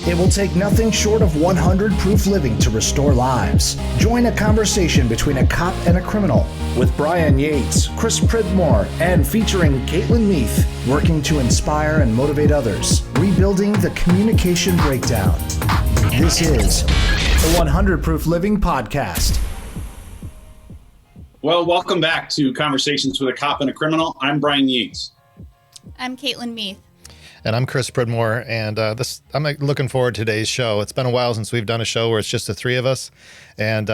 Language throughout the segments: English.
It will take nothing short of 100 proof living to restore lives. Join a conversation between a cop and a criminal with Brian Yates, Chris Pridmore, and featuring Caitlin Meath, working to inspire and motivate others, rebuilding the communication breakdown. This is the 100 Proof Living Podcast. Well, welcome back to Conversations with a Cop and a Criminal. I'm Brian Yates. I'm Caitlin Meath. And I'm Chris Pridmore, and I'm looking forward to today's show. It's been a while since we've done a show where it's just the three of us, and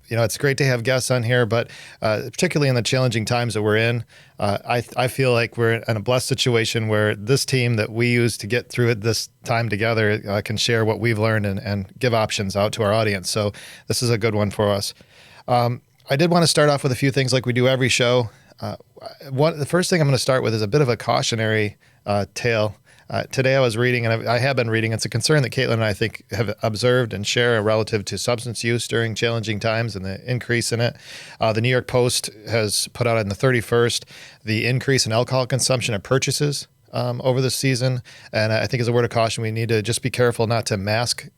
it's great to have guests on here, but particularly in the challenging times that we're in, I feel like we're in a blessed situation where this team that we use to get through it this time together can share what we've learned and give options out to our audience. So this is a good one for us. I did want to start off with a few things like we do every show. The first thing I'm going to start with is a bit of a cautionary tale. Today I was reading, and I have been reading, it's a concern that Caitlin and I think have observed and share relative to substance use during challenging times and the increase in it. The New York Post has put out on the 31st the increase in alcohol consumption and purchases over the season. And I think as a word of caution, we need to just be careful not to mask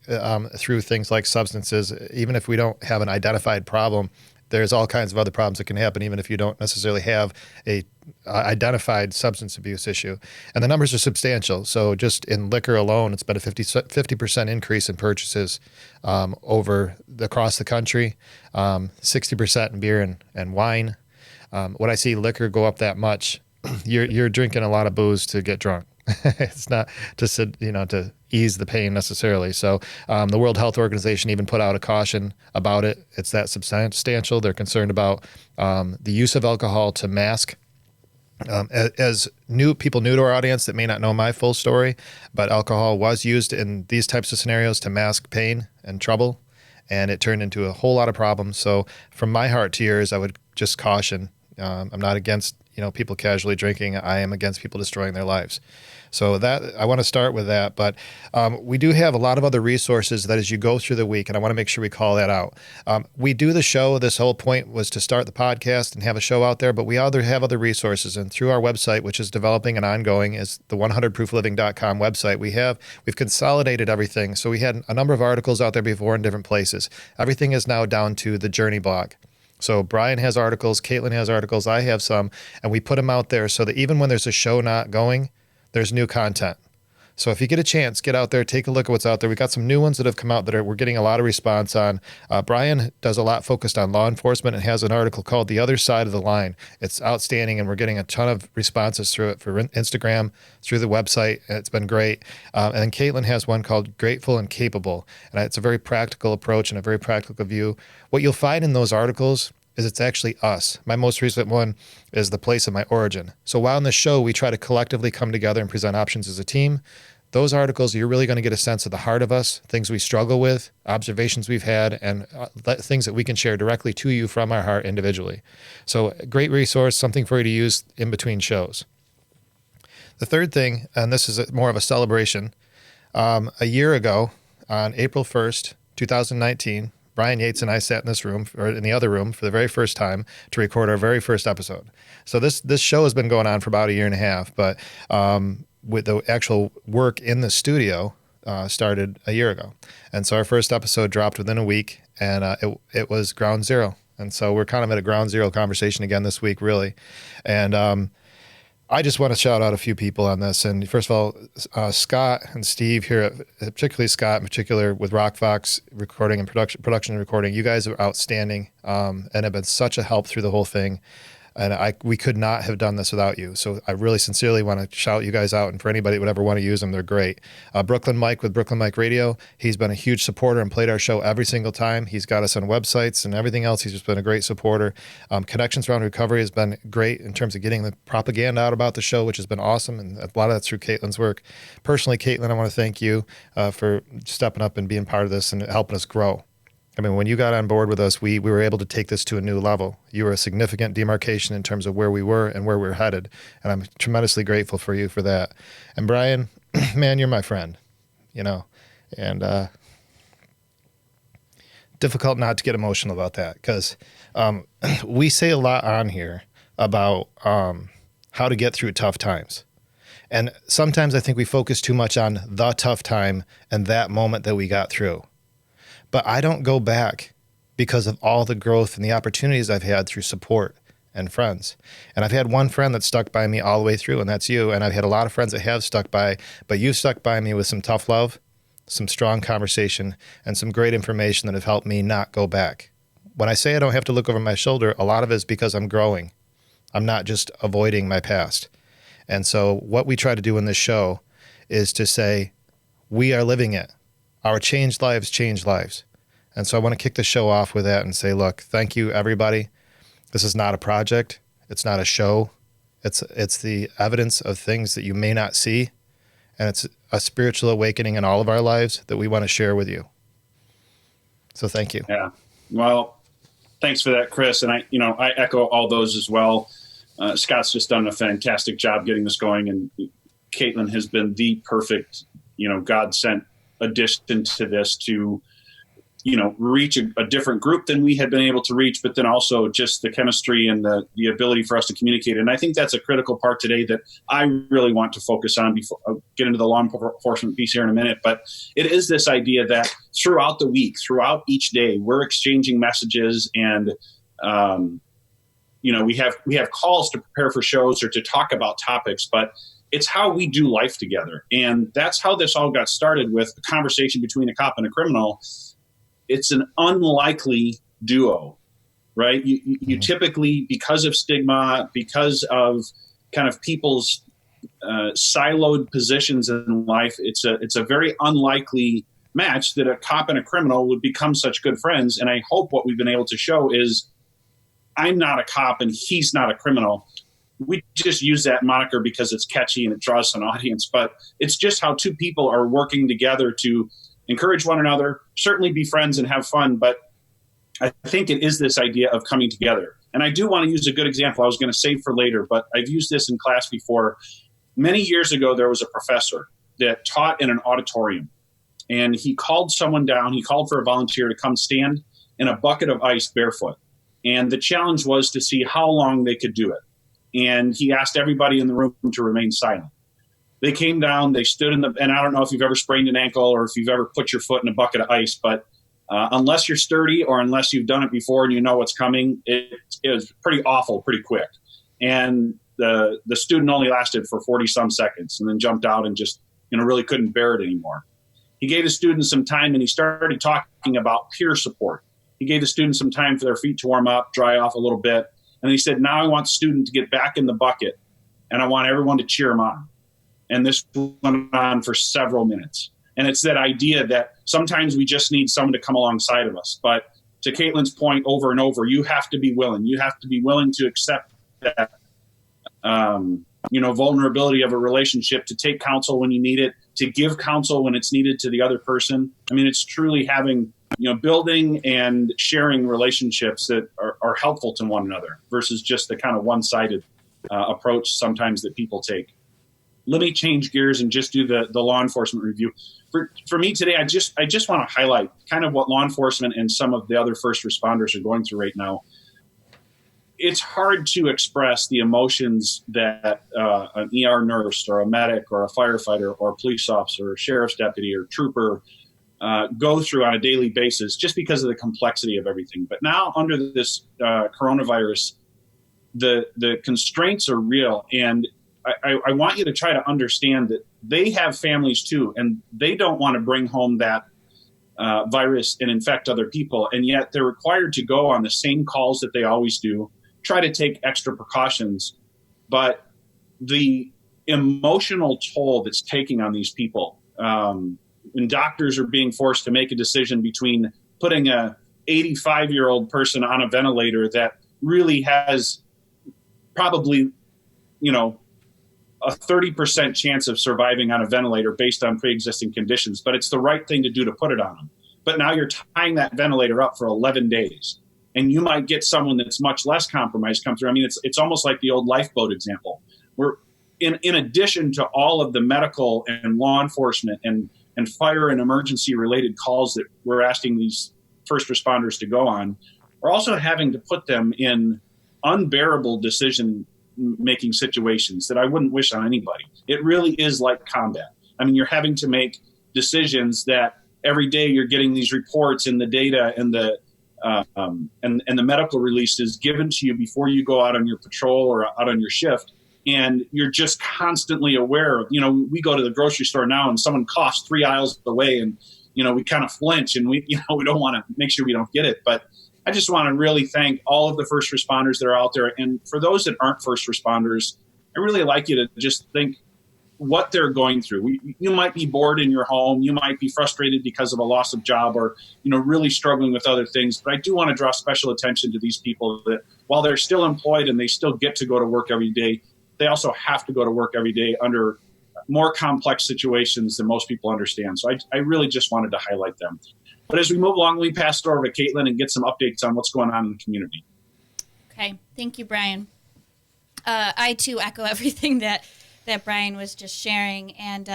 through things like substances. Even if we don't have an identified problem, there's all kinds of other problems that can happen, even if you don't necessarily have a identified substance abuse issue. And the numbers are substantial. So just in liquor alone, it's been a 50% increase in purchases across the country, 60% in beer and wine. When I see liquor go up that much, you're drinking a lot of booze to get drunk. It's not to ease the pain necessarily. So the World Health Organization even put out a caution about it. It's that substantial. They're concerned about the use of alcohol to mask. As people new to our audience that may not know my full story, but alcohol was used in these types of scenarios to mask pain and trouble, and it turned into a whole lot of problems. So from my heart to yours, I would just caution. I'm not against people casually drinking. I am against people destroying their lives. So that I want to start with that, but we do have a lot of other resources that as you go through the week, and I want to make sure we call that out. We do the show. This whole point was to start the podcast and have a show out there, but we have other resources, and through our website, which is developing and ongoing, is the 100proofliving.com website. We've consolidated everything. So we had a number of articles out there before in different places. Everything is now down to the Journey blog. So Brian has articles, Caitlin has articles, I have some, and we put them out there so that even when there's a show not going, there's new content. So if you get a chance, get out there, take a look at what's out there. We've got some new ones that have come out that we're getting a lot of response on. Brian does a lot focused on law enforcement and has an article called The Other Side of the Line. It's outstanding, and we're getting a ton of responses through it for Instagram, through the website. It's been great. And then Caitlin has one called Grateful and Capable, and it's a very practical approach and a very practical view. What you'll find in those articles is it's actually us. My most recent one is the place of my origin. So while in the show, we try to collectively come together and present options as a team, those articles, you're really going to get a sense of the heart of us, things we struggle with, observations we've had, and things that we can share directly to you from our heart individually. So a great resource, something for you to use in between shows. The third thing, and this is more of a celebration, a year ago on April 1st, 2019, Brian Yates and I sat in this room, or in the other room, for the very first time to record our very first episode. So this show has been going on for about a year and a half, but with the actual work in the studio started a year ago. And so our first episode dropped within a week, and it was ground zero. And so we're kind of at a ground zero conversation again this week, really. And I just want to shout out a few people on this. And first of all, Scott and Steve here, particularly Scott in particular with RockFox recording and production and recording. You guys are outstanding and have been such a help through the whole thing. And we could not have done this without you. So I really sincerely want to shout you guys out. And for anybody that would ever want to use them, they're great. Brooklyn Mike with Brooklyn Mike Radio, he's been a huge supporter and played our show every single time. He's got us on websites and everything else. He's just been a great supporter. Connections Around Recovery has been great in terms of getting the propaganda out about the show, which has been awesome. And a lot of that's through Caitlin's work. Personally, Caitlin, I want to thank you for stepping up and being part of this and helping us grow. I mean, when you got on board with us, we were able to take this to a new level. You were a significant demarcation in terms of where we were and where we're headed. And I'm tremendously grateful for you for that. And Brian, man, you're my friend, and difficult not to get emotional about that because we say a lot on here about how to get through tough times. And sometimes I think we focus too much on the tough time and that moment that we got through. But I don't go back because of all the growth and the opportunities I've had through support and friends. And I've had one friend that stuck by me all the way through, and that's you. And I've had a lot of friends that have stuck by, but you stuck by me with some tough love, some strong conversation, and some great information that have helped me not go back. When I say I don't have to look over my shoulder, a lot of it is because I'm growing. I'm not just avoiding my past. And so what we try to do in this show is to say, we are living it. Our changed lives change lives. And so I want to kick the show off with that and say, look, thank you, everybody. This is not a project. It's not a show. It's the evidence of things that you may not see. And it's a spiritual awakening in all of our lives that we want to share with you. So thank you. Yeah. Well, thanks for that, Chris. And I echo all those as well. Scott's just done a fantastic job getting this going. And Caitlin has been the perfect, God sent addition to this to, reach a different group than we had been able to reach, but then also just the chemistry and the ability for us to communicate. And I think that's a critical part today that I really want to focus on before I get into the law enforcement piece here in a minute. But it is this idea that throughout the week, throughout each day, we're exchanging messages and, we have calls to prepare for shows or to talk about topics, but it's how we do life together. And that's how this all got started, with a conversation between a cop and a criminal. It's an unlikely duo, right? You typically, because of stigma, because of kind of people's siloed positions in life, it's a very unlikely match that a cop and a criminal would become such good friends. And I hope what we've been able to show is I'm not a cop and he's not a criminal. We just use that moniker because it's catchy and it draws an audience, but it's just how two people are working together to encourage one another, certainly be friends and have fun. But I think it is this idea of coming together. And I do want to use a good example I was going to save for later, but I've used this in class before. Many years ago, there was a professor that taught in an auditorium, and he called someone down. He called for a volunteer to come stand in a bucket of ice barefoot. And the challenge was to see how long they could do it. And he asked everybody in the room to remain silent. They came down, they stood and I don't know if you've ever sprained an ankle or if you've ever put your foot in a bucket of ice, but unless you're sturdy or unless you've done it before and you know what's coming, it was pretty awful, pretty quick. And the student only lasted for 40 some seconds and then jumped out and just, really couldn't bear it anymore. He gave the students some time and he started talking about peer support. He gave the students some time for their feet to warm up, dry off a little bit. And he said, now I want the student to get back in the bucket and I want everyone to cheer him on. And this went on for several minutes. And it's that idea that sometimes we just need someone to come alongside of us. But to Caitlin's point over and over, you have to be willing. You have to be willing to accept that, vulnerability of a relationship, to take counsel when you need it, to give counsel when it's needed to the other person. I mean, it's truly having, building and sharing relationships that are helpfor to one another versus just the kind of one-sided approach sometimes that people take. Let me change gears and just do the law enforcement review. For me today, I just want to highlight kind of what law enforcement and some of the other first responders are going through right now. It's hard to express the emotions that an ER nurse or a medic or a firefighter or a police officer or a sheriff's deputy or trooper go through on a daily basis just because of the complexity of everything. But now under this coronavirus, the constraints are real, and I want you to try to understand that they have families too, and they don't want to bring home that virus and infect other people. And yet they're required to go on the same calls that they always do, try to take extra precautions. But the emotional toll that's taking on these people, and doctors are being forced to make a decision between putting a 85-year-old person on a ventilator that really has probably, a 30% chance of surviving on a ventilator based on pre-existing conditions, but it's the right thing to do to put it on them. But now you're tying that ventilator up for 11 days, and you might get someone that's much less compromised come through. I mean, it's almost like the old lifeboat example. We're in addition to all of the medical and law enforcement and fire and emergency related calls that we're asking these first responders to go on, we're also having to put them in unbearable decision making situations that I wouldn't wish on anybody. It really is like combat. I mean, you're having to make decisions that every day you're getting these reports and the data and the medical releases given to you before you go out on your patrol or out on your shift. And you're just constantly aware of, we go to the grocery store now and someone coughs 3 aisles away and, we kind of flinch and we don't want to make sure we don't get it. But I just want to really thank all of the first responders that are out there. And for those that aren't first responders, I really like you to just think what they're going through. You might be bored in your home. You might be frustrated because of a loss of job or, really struggling with other things. But I do want to draw special attention to these people that while they're still employed and they still get to go to work every day, they also have to go to work every day under more complex situations than most people understand. So I really just wanted to highlight them. But as we move along, we pass it over to Caitlin and get some updates on what's going on in the community. Okay. Thank you, Brian. I, too, echo everything that Brian was just sharing. And,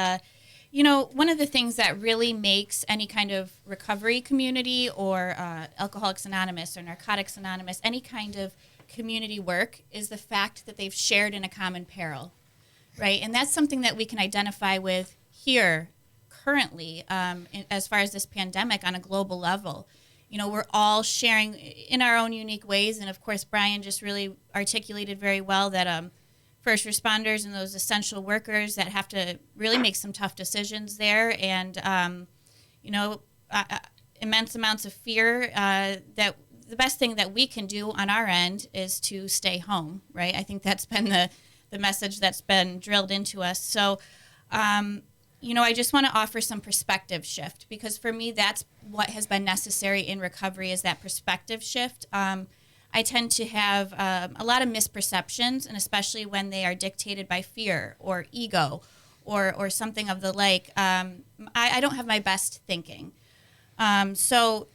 one of the things that really makes any kind of recovery community or Alcoholics Anonymous or Narcotics Anonymous, any kind of community work is the fact that they've shared in a common peril, right? And that's something that we can identify with here currently as far as this pandemic on a global level. We're all sharing in our own unique ways. And, of course, Brian just really articulated very well that first responders and those essential workers that have to really make some tough decisions there and, immense amounts of fear that the best thing that we can do on our end is to stay home, right? I think that's been the message that's been drilled into us. So, I just want to offer some perspective shift because for me, that's what has been necessary in recovery is that perspective shift. I tend to have a lot of misperceptions, and especially when they are dictated by fear or ego or something of the like, I don't have my best thinking. So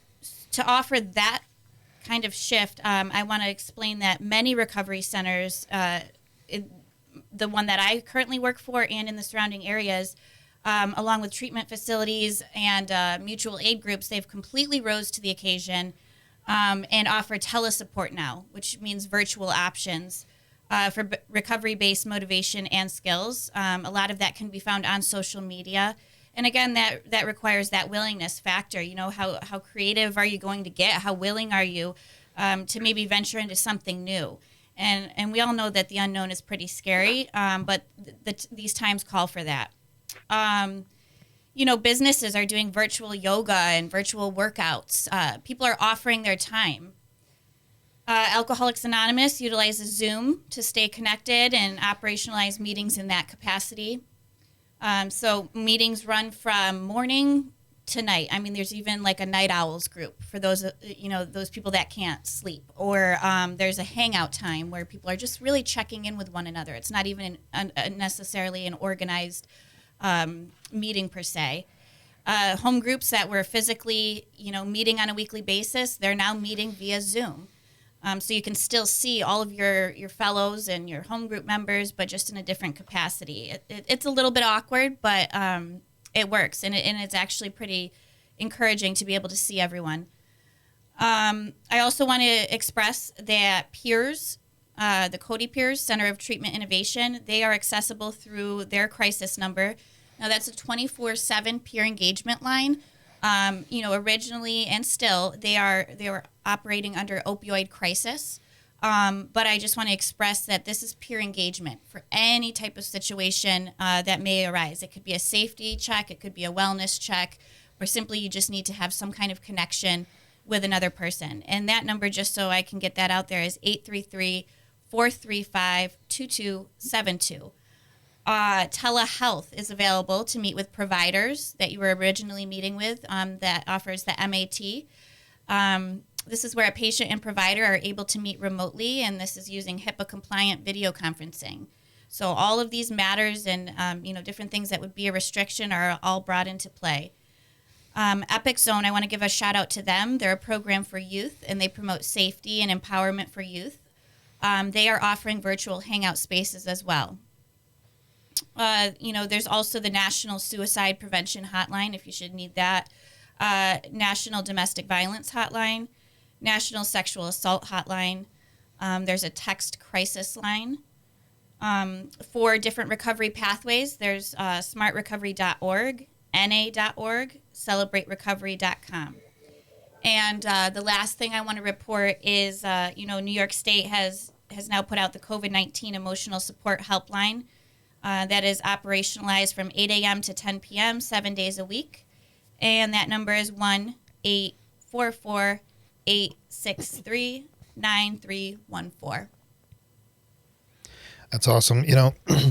to offer that kind of shift, I want to explain that many recovery centers, the one that I currently work for and in the surrounding areas, along with treatment facilities and mutual aid groups, they've completely rose to the occasion and offer telesupport now, which means virtual options for recovery-based motivation and skills. A lot of that can be found on social media. And again, that requires that willingness factor. How creative are you going to get? How willing are you to maybe venture into something new? And we all know that the unknown is pretty scary, but these times call for that. Businesses are doing virtual yoga and virtual workouts. People are offering their time. Alcoholics Anonymous utilizes Zoom to stay connected and operationalize meetings in that capacity. So meetings run from morning to night. I mean, there's even like a night owls group for those, those people that can't sleep. Or there's a hangout time where people are just really checking in with one another. It's not even necessarily an organized meeting per se. Home groups that were physically, meeting on a weekly basis, they're now meeting via Zoom. So you can still see all of your fellows and your home group members, but just in a different capacity. It's a little bit awkward, but it works, and it's actually pretty encouraging to be able to see everyone. I also want to express that peers, the Cody Peers Center of Treatment Innovation, they are accessible through their crisis number. Now that's a 24/7 peer engagement line. Originally and still they were operating under opioid crisis. But I just want to express that this is peer engagement for any type of situation that may arise. It could be a safety check, it could be a wellness check, or simply you just need to have some kind of connection with another person. And that number, just so I can get that out there, is 833-435-2272. Telehealth is available to meet with providers that you were originally meeting with that offers the MAT. This is where a patient and provider are able to meet remotely, and this is using HIPAA-compliant video conferencing. So all of these matters and different things that would be a restriction are all brought into play. Epic Zone, I want to give a shout out to them. They're a program for youth, and they promote safety and empowerment for youth. They are offering virtual hangout spaces as well. There's also the National Suicide Prevention Hotline, if you should need that. National Domestic Violence Hotline. National Sexual Assault Hotline. There's a text crisis line. for different recovery pathways. There's smartrecovery.org, na.org, celebraterecovery.com. And the last thing I want to report is, New York State has now put out the COVID-19 emotional support helpline that is operationalized from 8 a.m. to 10 p.m., 7 days a week. And that number is 1-844-863-9314. That's awesome.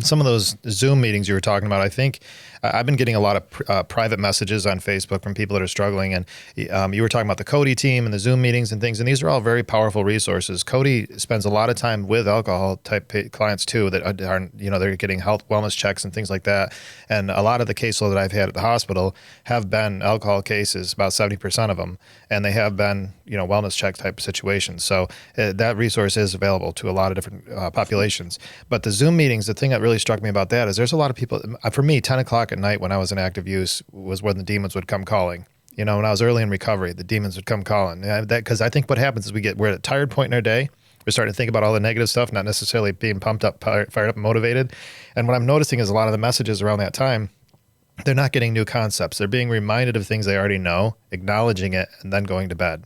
Some of those Zoom meetings you were talking about, I think I've been getting a lot of private messages on Facebook from people that are struggling. And you were talking about the Cody team and the Zoom meetings and things. And these are all very powerful resources. Cody spends a lot of time with alcohol type clients too that are, they're getting health wellness checks and things like that. And a lot of the caseload that I've had at the hospital have been alcohol cases, about 70% of them. And they have been, wellness check type situations. So that resource is available to a lot of different populations. But the Zoom meetings, the thing that really struck me about that is there's a lot of people, for me, 10 o'clock at night when I was in active use was when the demons would come calling. When I was early in recovery, the demons would come calling. Because I think what happens is we're at a tired point in our day. We're starting to think about all the negative stuff, not necessarily being pumped up, fired up, and motivated. And what I'm noticing is a lot of the messages around that time, they're not getting new concepts. They're being reminded of things they already know, acknowledging it, and then going to bed.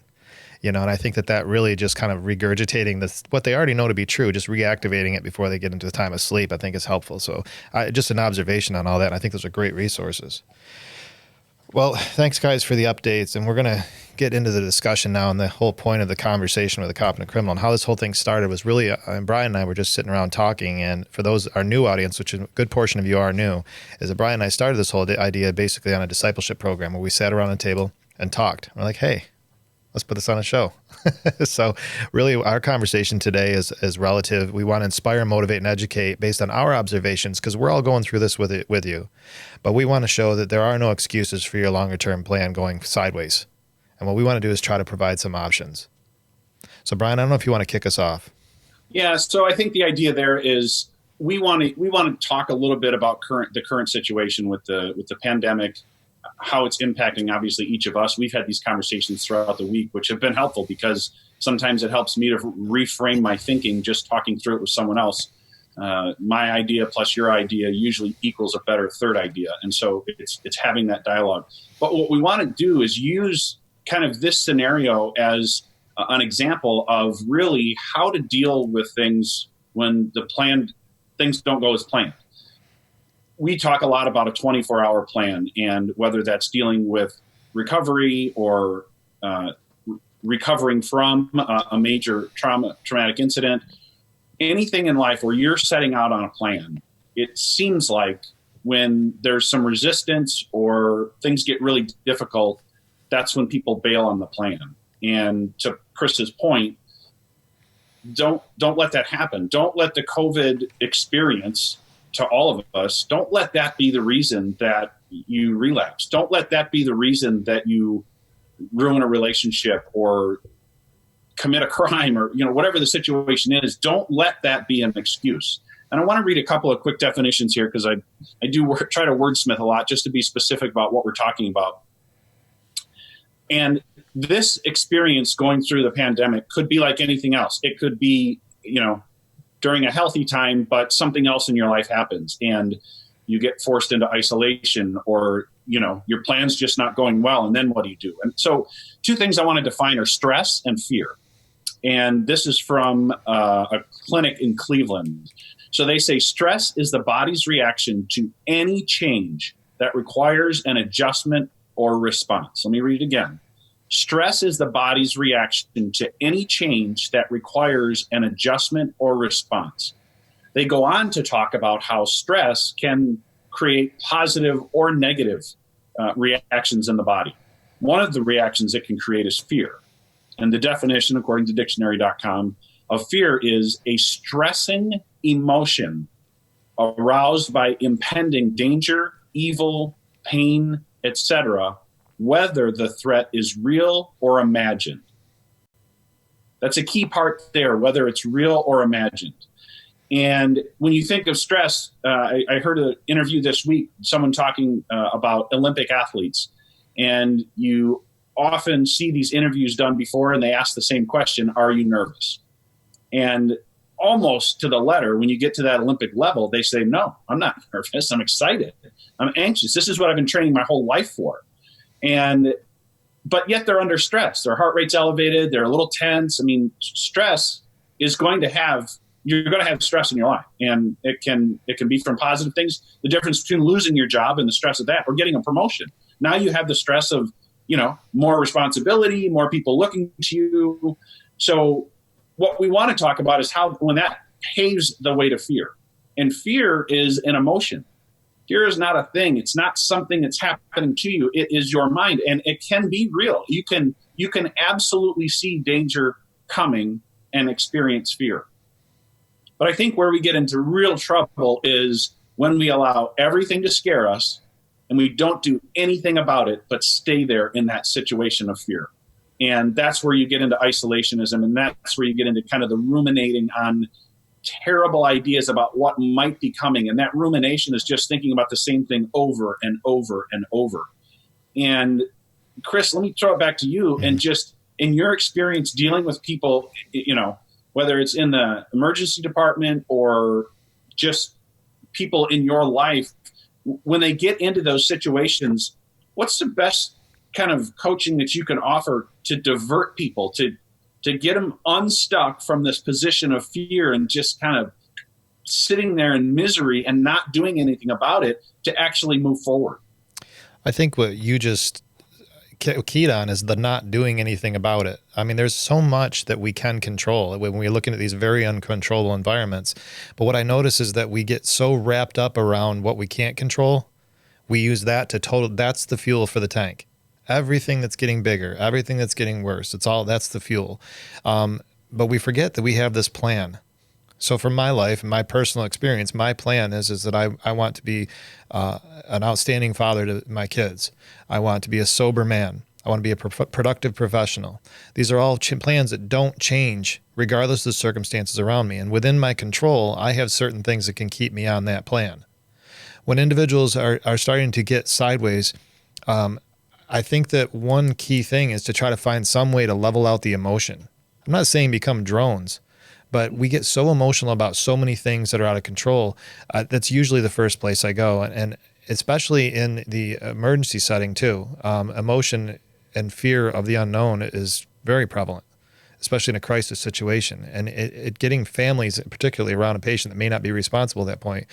And I think that really just kind of regurgitating what they already know to be true, just reactivating it before they get into the time of sleep, I think is helpful. So just an observation on all that. I think those are great resources. Well, thanks guys for the updates. And we're going to get into the discussion now. And the whole point of the conversation with the cop and the criminal and how this whole thing started was really, and Brian and I were just sitting around talking. And for those, our new audience, which a good portion of you are new, is that Brian and I started this whole idea basically on a discipleship program where we sat around a table and talked. We're like, hey, let's put this on a show. So really our conversation today is relative. We want to inspire, motivate, and educate based on our observations because we're all going through this with you. But we want to show that there are no excuses for your longer term plan going sideways. And what we want to do is try to provide some options. So Brian, I don't know if you want to kick us off. Yeah, so I think the idea there is we want to talk a little bit about the current situation with the pandemic, how it's impacting, obviously, each of us. We've had these conversations throughout the week, which have been helpful because sometimes it helps me to reframe my thinking just talking through it with someone else. My idea plus your idea usually equals a better third idea. And so it's having that dialogue. But what we want to do is use kind of this scenario as an example of really how to deal with things when things don't go as planned. We talk a lot about a 24-hour plan and whether that's dealing with recovery or recovering from a major traumatic incident, anything in life where you're setting out on a plan. It seems like when there's some resistance or things get really difficult, that's when people bail on the plan. And to Chris's point, don't let that happen. Don't let the COVID experience to all of us, don't let that be the reason that you relapse. Don't let that be the reason that you ruin a relationship or commit a crime or, whatever the situation is. Don't let that be an excuse. And I want to read a couple of quick definitions here because I do try to wordsmith a lot just to be specific about what we're talking about. And this experience going through the pandemic could be like anything else. It could be, during a healthy time, but something else in your life happens and you get forced into isolation or, your plan's just not going well. And then what do you do? And so two things I want to define are stress and fear. And this is from a clinic in Cleveland. So they say stress is the body's reaction to any change that requires an adjustment or response. Let me read it again. Stress is the body's reaction to any change that requires an adjustment or response. They go on to talk about how stress can create positive or negative reactions in the body. One of the reactions it can create is fear. And the definition, according to dictionary.com, of fear is a stressing emotion aroused by impending danger, evil, pain, etc., whether the threat is real or imagined. That's a key part there, whether it's real or imagined. And when you think of stress, I heard an interview this week, someone talking about Olympic athletes. And you often see these interviews done before and they ask the same question, are you nervous? And almost to the letter, when you get to that Olympic level, they say, no, I'm not nervous. I'm excited. I'm anxious. This is what I've been training my whole life for. But yet they're under stress. Their heart rate's elevated. They're a little tense. I mean, stress is you're going to have stress in your life, and it can be from positive things. The difference between losing your job and the stress of that, or getting a promotion. Now you have the stress of, more responsibility, more people looking to you. So what we want to talk about is how, when that paves the way to fear. And fear is an emotion. Fear is not a thing. It's not something that's happening to you. It is your mind, and it can be real. You can absolutely see danger coming and experience fear. But I think where we get into real trouble is when we allow everything to scare us and we don't do anything about it, but stay there in that situation of fear. And that's where you get into isolationism, and that's where you get into kind of the ruminating on terrible ideas about what might be coming. And that rumination is just thinking about the same thing over and over and over. And Chris, let me throw it back to you. And just in your experience dealing with people, whether it's in the emergency department or just people in your life, when they get into those situations, what's the best kind of coaching that you can offer to divert people, to get them unstuck from this position of fear and just kind of sitting there in misery and not doing anything about it, to actually move forward? I think what you just keyed on is the not doing anything about it. I mean, there's so much that we can control when we're looking at these very uncontrollable environments. But what I notice is that we get so wrapped up around what we can't control, we use that that's the fuel for the tank. Everything that's getting bigger, everything that's getting worse, that's the fuel. But we forget that we have this plan. So for my life and my personal experience, my plan is that I want to be an outstanding father to my kids. I want to be a sober man. I want to be a productive professional. These are all plans that don't change regardless of the circumstances around me. And within my control, I have certain things that can keep me on that plan. When individuals are starting to get sideways, I think that one key thing is to try to find some way to level out the emotion. I'm not saying become drones, but we get so emotional about so many things that are out of control. That's usually the first place I go. And especially in the emergency setting too, emotion and fear of the unknown is very prevalent, especially in a crisis situation. And it getting families, particularly around a patient that may not be responsive at that point,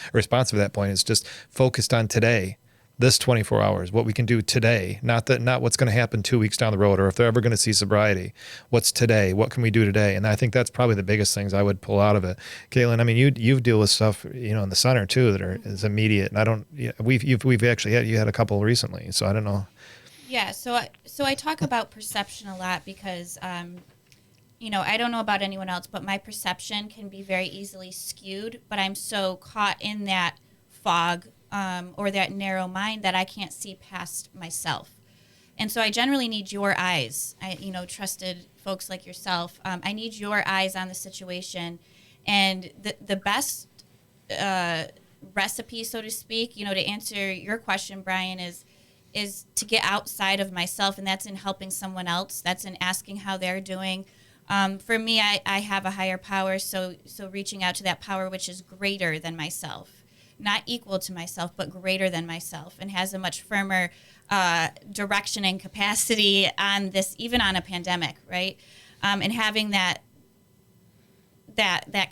is just focused on today. This 24 hours, what we can do today, not what's going to happen 2 weeks down the road, or if they're ever going to see sobriety. What's today? What can we do today? And I think that's probably the biggest things I would pull out of it. Caitlin, I mean, you deal with stuff, in the center too that is immediate. And we've actually had a couple recently, so I don't know. Yeah, so I talk about perception a lot because, I don't know about anyone else, but my perception can be very easily skewed. But I'm so caught in that fog or that narrow mind that I can't see past myself. And so I generally need your eyes, trusted folks like yourself. I need your eyes on the situation. And the best recipe, so to speak, to answer your question, Brian, is to get outside of myself, and that's in helping someone else. That's in asking how they're doing. For me, I have a higher power, so reaching out to that power which is greater than myself. Not equal to myself, but greater than myself, and has a much firmer direction and capacity on this, even on a pandemic, right? And having that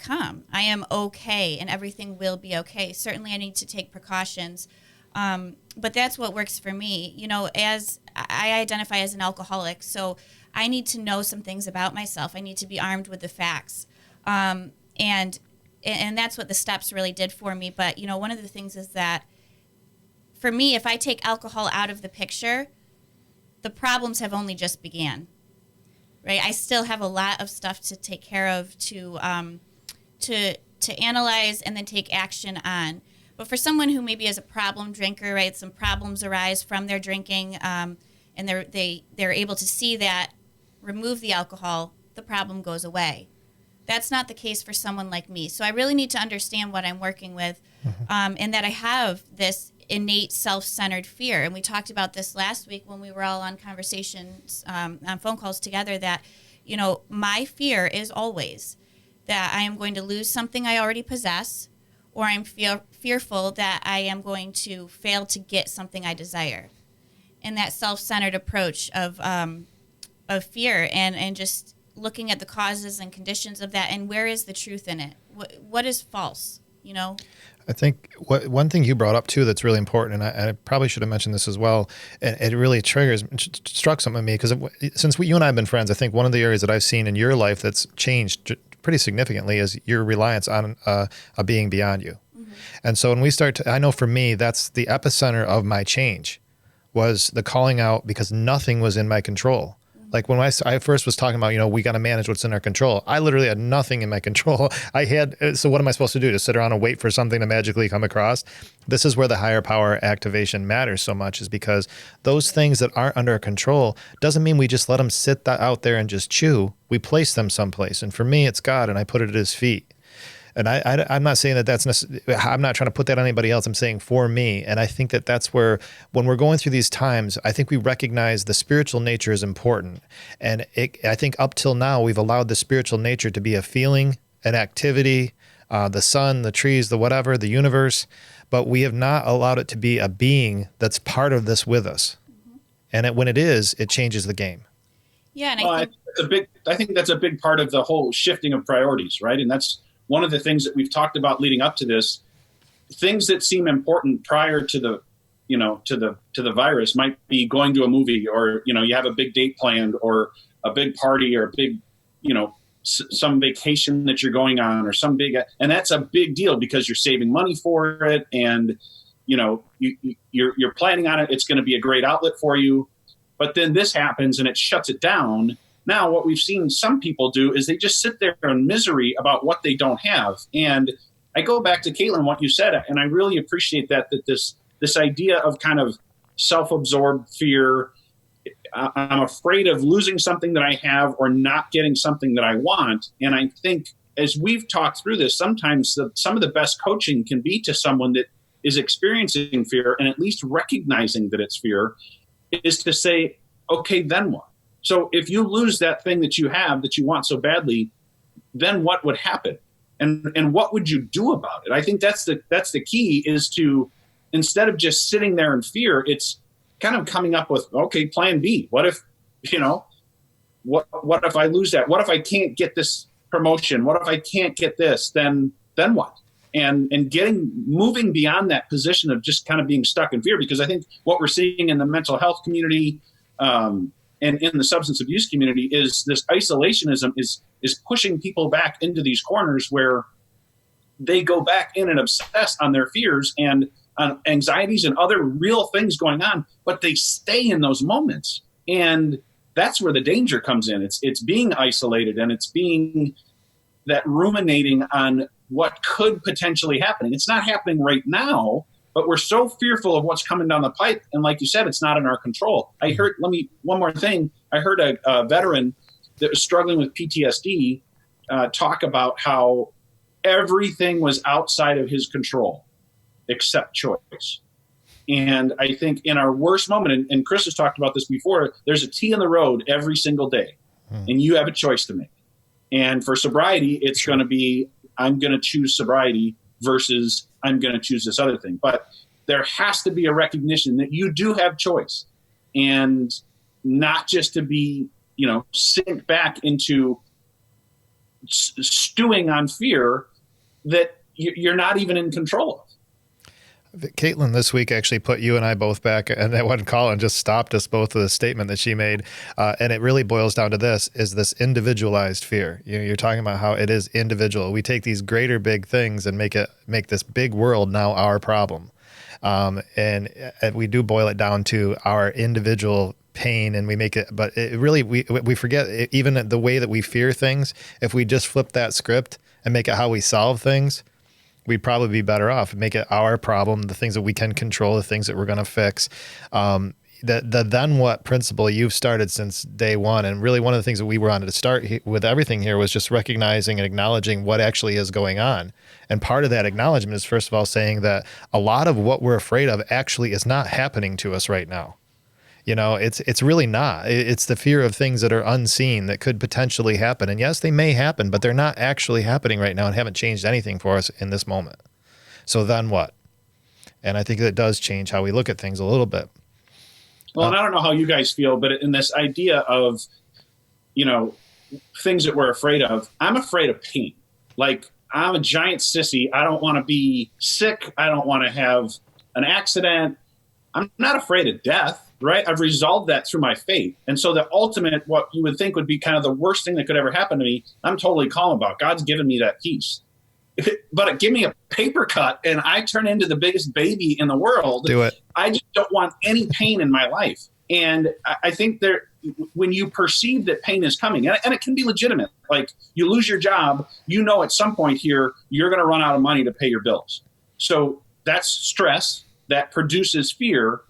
calm. I am okay, and everything will be okay. Certainly, I need to take precautions, but that's what works for me. As I identify as an alcoholic, so I need to know some things about myself. I need to be armed with the facts, and that's what the steps really did for me. But, one of the things is that for me, if I take alcohol out of the picture, the problems have only just began, right? I still have a lot of stuff to take care of, to analyze and then take action on. But for someone who maybe is a problem drinker, right, some problems arise from their drinking, and they're able to see that, remove the alcohol, the problem goes away. That's not the case for someone like me. So I really need to understand what I'm working with, and that I have this innate self-centered fear. And we talked about this last week when we were all on conversations, on phone calls together, that, my fear is always that I am going to lose something I already possess, or I'm fearful that I am going to fail to get something I desire. And that self-centered approach of fear and just looking at the causes and conditions of that, and where is the truth in it? What is false, you know? I think one thing you brought up too that's really important, and I probably should have mentioned this as well, and it really struck something in me, because since you and I have been friends, I think one of the areas that I've seen in your life that's changed pretty significantly is your reliance on a being beyond you. Mm-hmm. And so when we start to, I know for me, that's the epicenter of my change, was the calling out, because nothing was in my control. Like when I first was talking about, we got to manage what's in our control. I literally had nothing in my control. So what am I supposed to do? To sit around and wait for something to magically come across? This is where the higher power activation matters so much, is because those things that aren't under our control doesn't mean we just let them sit out there and just chew. We place them someplace. And for me, it's God, and I put it at his feet. And I'm not saying that that's necessary. I'm not trying to put that on anybody else. I'm saying for me. And I think that that's where, when we're going through these times, I think we recognize the spiritual nature is important. And I think up till now, we've allowed the spiritual nature to be a feeling, an activity, the sun, the trees, the whatever, the universe. But we have not allowed it to be a being that's part of this with us. Mm-hmm. And when it is, it changes the game. Yeah. And I think that's a big part of the whole shifting of priorities, right? And that's one of the things that we've talked about leading up to this. Things that seem important prior to the, to the virus might be going to a movie, or, you have a big date planned, or a big party, or a big, some vacation that you're going on, or and that's a big deal because you're saving money for it. And, you're planning on it. It's going to be a great outlet for you. But then this happens and it shuts it down. Now, what we've seen some people do is they just sit there in misery about what they don't have. And I go back to Caitlin, what you said, and I really appreciate that this idea of kind of self-absorbed fear. I'm afraid of losing something that I have, or not getting something that I want. And I think as we've talked through this, sometimes some of the best coaching can be to someone that is experiencing fear, and at least recognizing that it's fear, is to say, okay, then what? So if you lose that thing that you have that you want so badly, then what would happen? And what would you do about it? I think that's the key, is to, instead of just sitting there in fear, it's kind of coming up with, okay, plan B. What if, what if I lose that? What if I can't get this promotion? What if I can't get this? Then what? And moving beyond that position of just kind of being stuck in fear, because I think what we're seeing in the mental health community, and in the substance abuse community, is this isolationism is pushing people back into these corners where they go back in and obsess on their fears and on anxieties and other real things going on, but they stay in those moments. And that's where the danger comes in. It's being isolated, and it's being that ruminating on what could potentially happen. It's not happening right now, but we're so fearful of what's coming down the pipe. And like you said, it's not in our control. One more thing. I heard a veteran that was struggling with PTSD talk about how everything was outside of his control except choice. And I think in our worst moment, and Chris has talked about this before, there's a T in the road every single day, and you have a choice to make. And for sobriety, it's going to be, I'm going to choose sobriety versus I'm going to choose this other thing. But there has to be a recognition that you do have choice, and not just to be, sink back into stewing on fear that you're not even in control of. Caitlin this week actually put you and I both back, and that one call, and just stopped us both with a statement that she made. And it really boils down to this individualized fear. You're talking about how it is individual. We take these greater big things and make this big world now our problem. And we do boil it down to our individual pain, and we make it, but it really, we forget even the way that we fear things. If we just flip that script and make it how we solve things, we'd probably be better off. Make it our problem, the things that we can control, the things that we're going to fix. The then what principle you've started since day one. And really one of the things that we wanted to start with everything here was just recognizing and acknowledging what actually is going on. And part of that acknowledgement is, first of all, saying that a lot of what we're afraid of actually is not happening to us right now. It's really not. It's the fear of things that are unseen that could potentially happen. And yes, they may happen, but they're not actually happening right now and haven't changed anything for us in this moment. So then what? And I think that does change how we look at things a little bit. Well, and I don't know how you guys feel, but in this idea of, things that we're afraid of, I'm afraid of pain. Like, I'm a giant sissy. I don't want to be sick. I don't want to have an accident. I'm not afraid of death, right? I've resolved that through my faith. And so the ultimate, what you would think would be kind of the worst thing that could ever happen to me, I'm totally calm about. God's given me that peace. But give me a paper cut and I turn into the biggest baby in the world. Do it. I just don't want any pain in my life. And I think when you perceive that pain is coming, and it can be legitimate, like you lose your job, at some point here, you're going to run out of money to pay your bills. So that's stress that produces fear.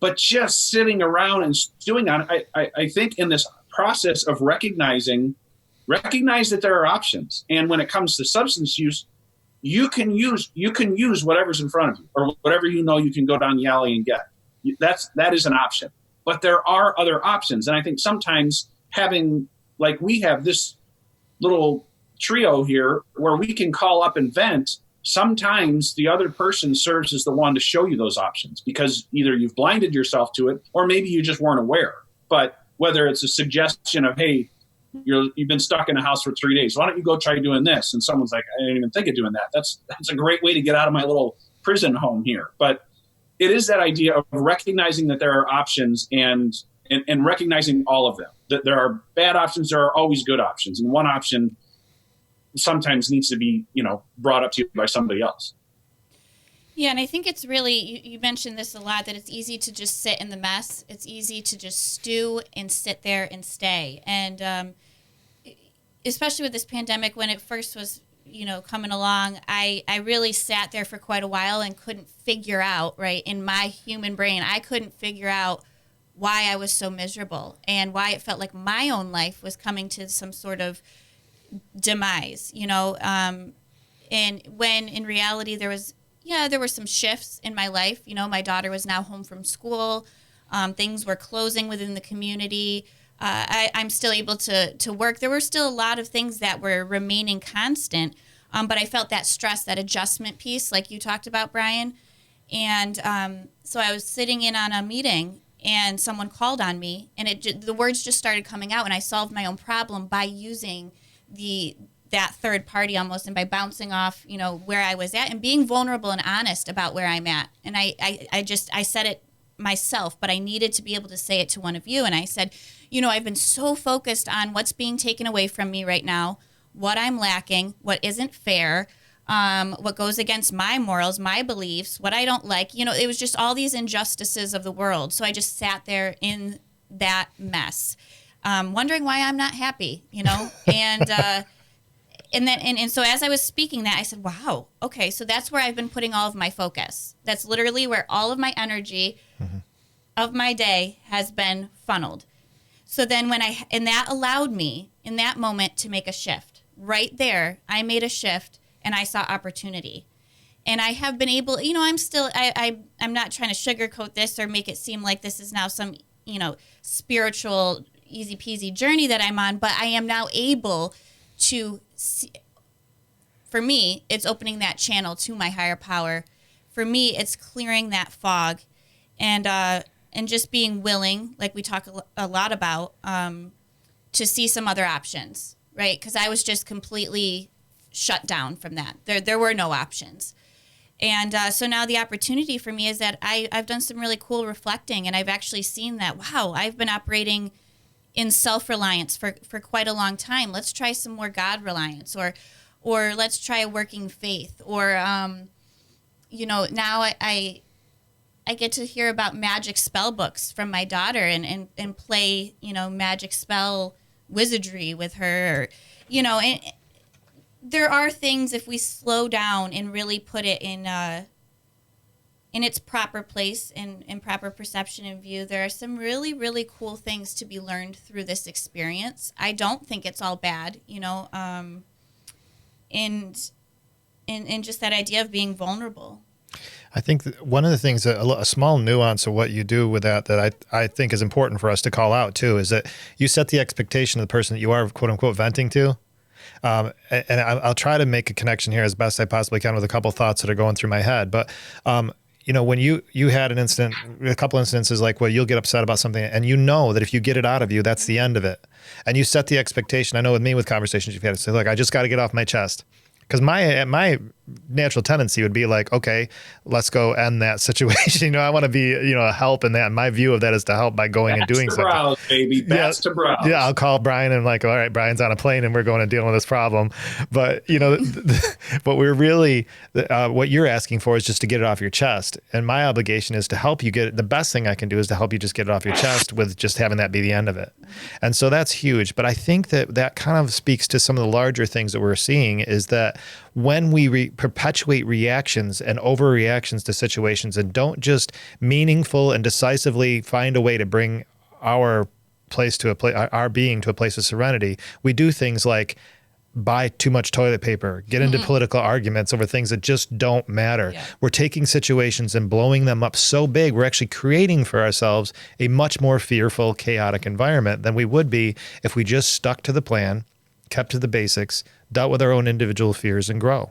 But just sitting around and stewing on it, I think in this process of recognize that there are options. And when it comes to substance use, you can use whatever's in front of you or whatever you can go down the alley and get. That is an option. But there are other options. And I think sometimes having, like we have this little trio here where we can call up and vent, sometimes the other person serves as the one to show you those options because either you've blinded yourself to it or maybe you just weren't aware. But whether it's a suggestion of, hey, you've been stuck in a house for 3 days, why don't you go try doing this? And someone's like, I didn't even think of doing that. That's a great way to get out of my little prison home here. But it is that idea of recognizing that there are options and recognizing all of them, that there are bad options, there are always good options. And one option sometimes needs to be, brought up to you by somebody else. Yeah, and I think it's really, you mentioned this a lot, that it's easy to just sit in the mess. It's easy to just stew and sit there and stay. And especially with this pandemic, when it first was, coming along, I really sat there for quite a while and couldn't figure out, right, in my human brain, I couldn't figure out why I was so miserable and why it felt like my own life was coming to some sort of demise, and when in reality there were some shifts in my life. My daughter was now home from school. Things were closing within the community. I'm still able to work. There were still a lot of things that were remaining constant, but I felt that stress, that adjustment piece, like you talked about, Brian. And so I was sitting in on a meeting, and someone called on me, and the words just started coming out, and I solved my own problem by using that third party almost, and by bouncing off, where I was at and being vulnerable and honest about where I'm at. And I said it myself, but I needed to be able to say it to one of you. And I said, I've been so focused on what's being taken away from me right now, what I'm lacking, what isn't fair, what goes against my morals, my beliefs, what I don't like. It was just all these injustices of the world. So I just sat there in that mess, wondering why I'm not happy, and so as I was speaking that, I said, wow, okay, so that's where I've been putting all of my focus. That's literally where all of my energy of my day has been funneled. So then and that allowed me in that moment to make a shift. Right there, I made a shift and I saw opportunity. And I have been able, I'm still, I'm not trying to sugarcoat this or make it seem like this is now some, spiritual easy peasy journey that I'm on, but I am now able to see, for me, it's opening that channel to my higher power. For me, it's clearing that fog and just being willing, like we talk a lot about, to see some other options, right? Because I was just completely shut down from that. There were no options. And so now the opportunity for me is that I've done some really cool reflecting, and I've actually seen that, wow, I've been operating in self-reliance for quite a long time. Let's try some more God reliance, or let's try a working faith, or now I get to hear about magic spell books from my daughter and play magic spell wizardry with her, and there are things, if we slow down and really put it in its proper place and proper perception and view, there are some really, really cool things to be learned through this experience. I don't think it's all bad, and just that idea of being vulnerable. I think one of the things that a small nuance of what you do with that I think is important for us to call out too is that you set the expectation of the person that you are quote unquote venting to. And I'll try to make a connection here as best I possibly can with a couple thoughts that are going through my head. But when you had an incident, a couple instances like where you'll get upset about something and you know that if you get it out of you, that's the end of it. And you set the expectation. I know with me with conversations you've had to say, look, I just got to get off my chest. Because my natural tendency would be like, okay, let's go end that situation. I want to be, a help in that. And my view of that is to help by going and doing something. Browse, baby. That's to browse. Yeah, I'll call Brian and like, all right, Brian's on a plane and we're going to deal with this problem. But, but we're really, what you're asking for is just to get it off your chest. And my obligation is to help you get it. The best thing I can do is to help you just get it off your chest with just having that be the end of it. And so that's huge. But I think that kind of speaks to some of the larger things that we're seeing is that when we perpetuate reactions and overreactions to situations and don't just meaningful and decisively find a way to bring our place to our being to a place of serenity, we do things like buy too much toilet paper, get into political arguments over things that just don't matter. Yeah. We're taking situations and blowing them up so big, we're actually creating for ourselves a much more fearful, chaotic environment than we would be if we just stuck to the plan, kept to the basics, dealt with our own individual fears, and grow.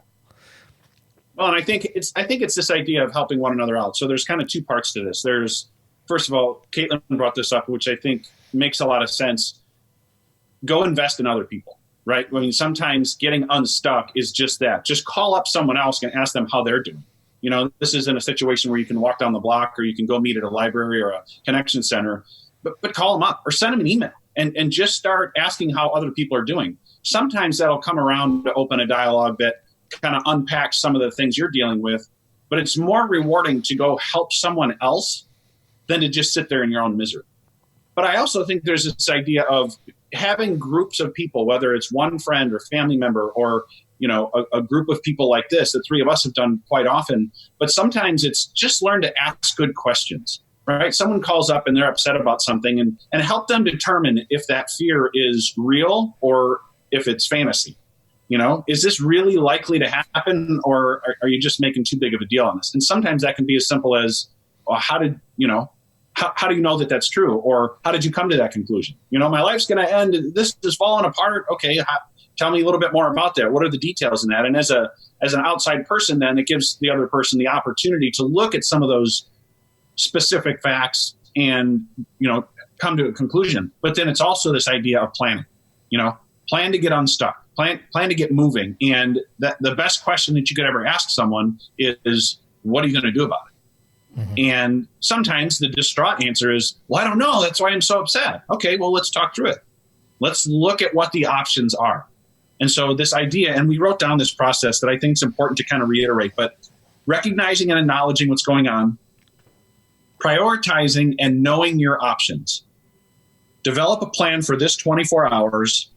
Well, and I think it's this idea of helping one another out. So there's kind of two parts to this. There's, first of all, Caitlin brought this up, which I think makes a lot of sense. Go invest in other people, right? I mean, sometimes getting unstuck is just that. Just call up someone else and ask them how they're doing. This isn't a situation where you can walk down the block or you can go meet at a library or a connection center, but call them up or send them an email and just start asking how other people are doing. Sometimes that'll come around to open a dialogue that kind of unpacks some of the things you're dealing with, but it's more rewarding to go help someone else than to just sit there in your own misery. But I also think there's this idea of having groups of people, whether it's one friend or family member or, a group of people like this, the three of us have done quite often, but sometimes it's just learn to ask good questions, right? Someone calls up and they're upset about something and help them determine if that fear is real or if it's fantasy. Is this really likely to happen, or are you just making too big of a deal on this? And sometimes that can be as simple as, well, how do you know that that's true? Or how did you come to that conclusion? My life's going to end. This is falling apart. Okay. Tell me a little bit more about that. What are the details in that? And as an outside person, then it gives the other person the opportunity to look at some of those specific facts and, come to a conclusion. But then it's also this idea of planning, plan to get unstuck. Plan to get moving. And the best question that you could ever ask someone is what are you going to do about it? Mm-hmm. And sometimes the distraught answer is, well, I don't know. That's why I'm so upset. Okay, well, let's talk through it. Let's look at what the options are. And so this idea, and we wrote down this process that I think is important to kind of reiterate, but recognizing and acknowledging what's going on, prioritizing and knowing your options, develop a plan for this 24 hours,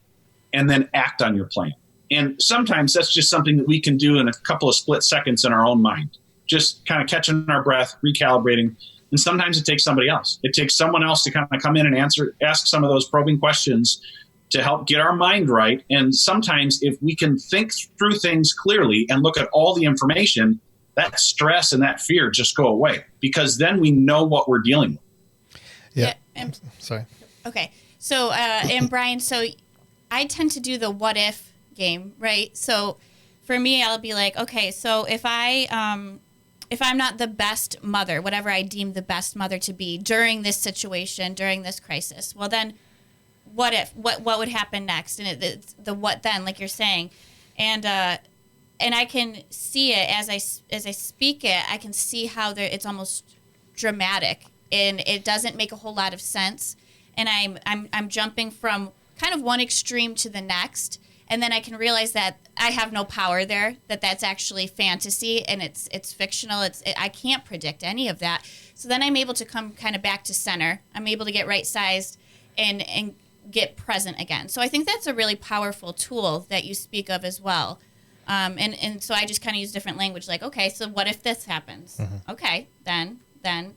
and then act on your plan. And sometimes that's just something that we can do in a couple of split seconds in our own mind, just kind of catching our breath, recalibrating. And sometimes it takes somebody else. It takes someone else to kind of come in and ask some of those probing questions to help get our mind right. And sometimes if we can think through things clearly and look at all the information, that stress and that fear just go away, because then we know what we're dealing with. Yeah. Sorry. Okay. So, and Brian, so I tend to do the what if game, right? So for me, I'll be like, okay, so if I'm not the best mother, whatever I deem the best mother to be during this situation, during this crisis, well then what if, what would happen next? And it's the what then, like you're saying. And I can see it as I speak it, I can see how it's almost dramatic and it doesn't make a whole lot of sense. And I'm jumping from kind of one extreme to the next, and then I can realize that I have no power there, that's actually fantasy and it's fictional. I can't predict any of that. So then I'm able to come kind of back to center. I'm able to get right sized and get present again. So I think that's a really powerful tool that you speak of as well. And so I just kind of use different language, like, okay, so what if this happens? Mm-hmm. Okay, then, and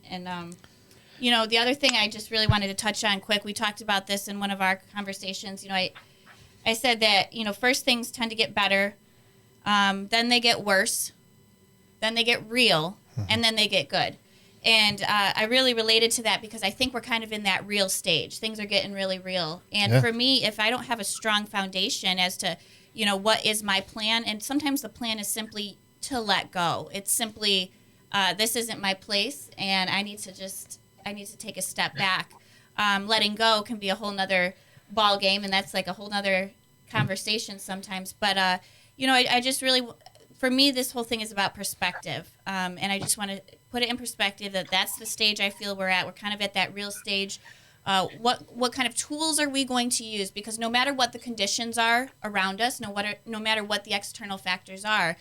the other thing I just really wanted to touch on quick, we talked about this in one of our conversations. I said that, first things tend to get better, then they get worse, then they get real, and then they get good. And I really related to that because I think we're kind of in that real stage. Things are getting really real. And for me, if I don't have a strong foundation as to, what is my plan, and sometimes the plan is simply to let go. It's simply, this isn't my place, and I need to take a step back. Letting go can be a whole nother ball game, and that's like a whole nother conversation sometimes. But, I just really, for me, this whole thing is about perspective. And I just want to put it in perspective that's the stage I feel we're at. We're kind of at that real stage. What kind of tools are we going to use? Because no matter what the conditions are around us, no matter what the external factors are,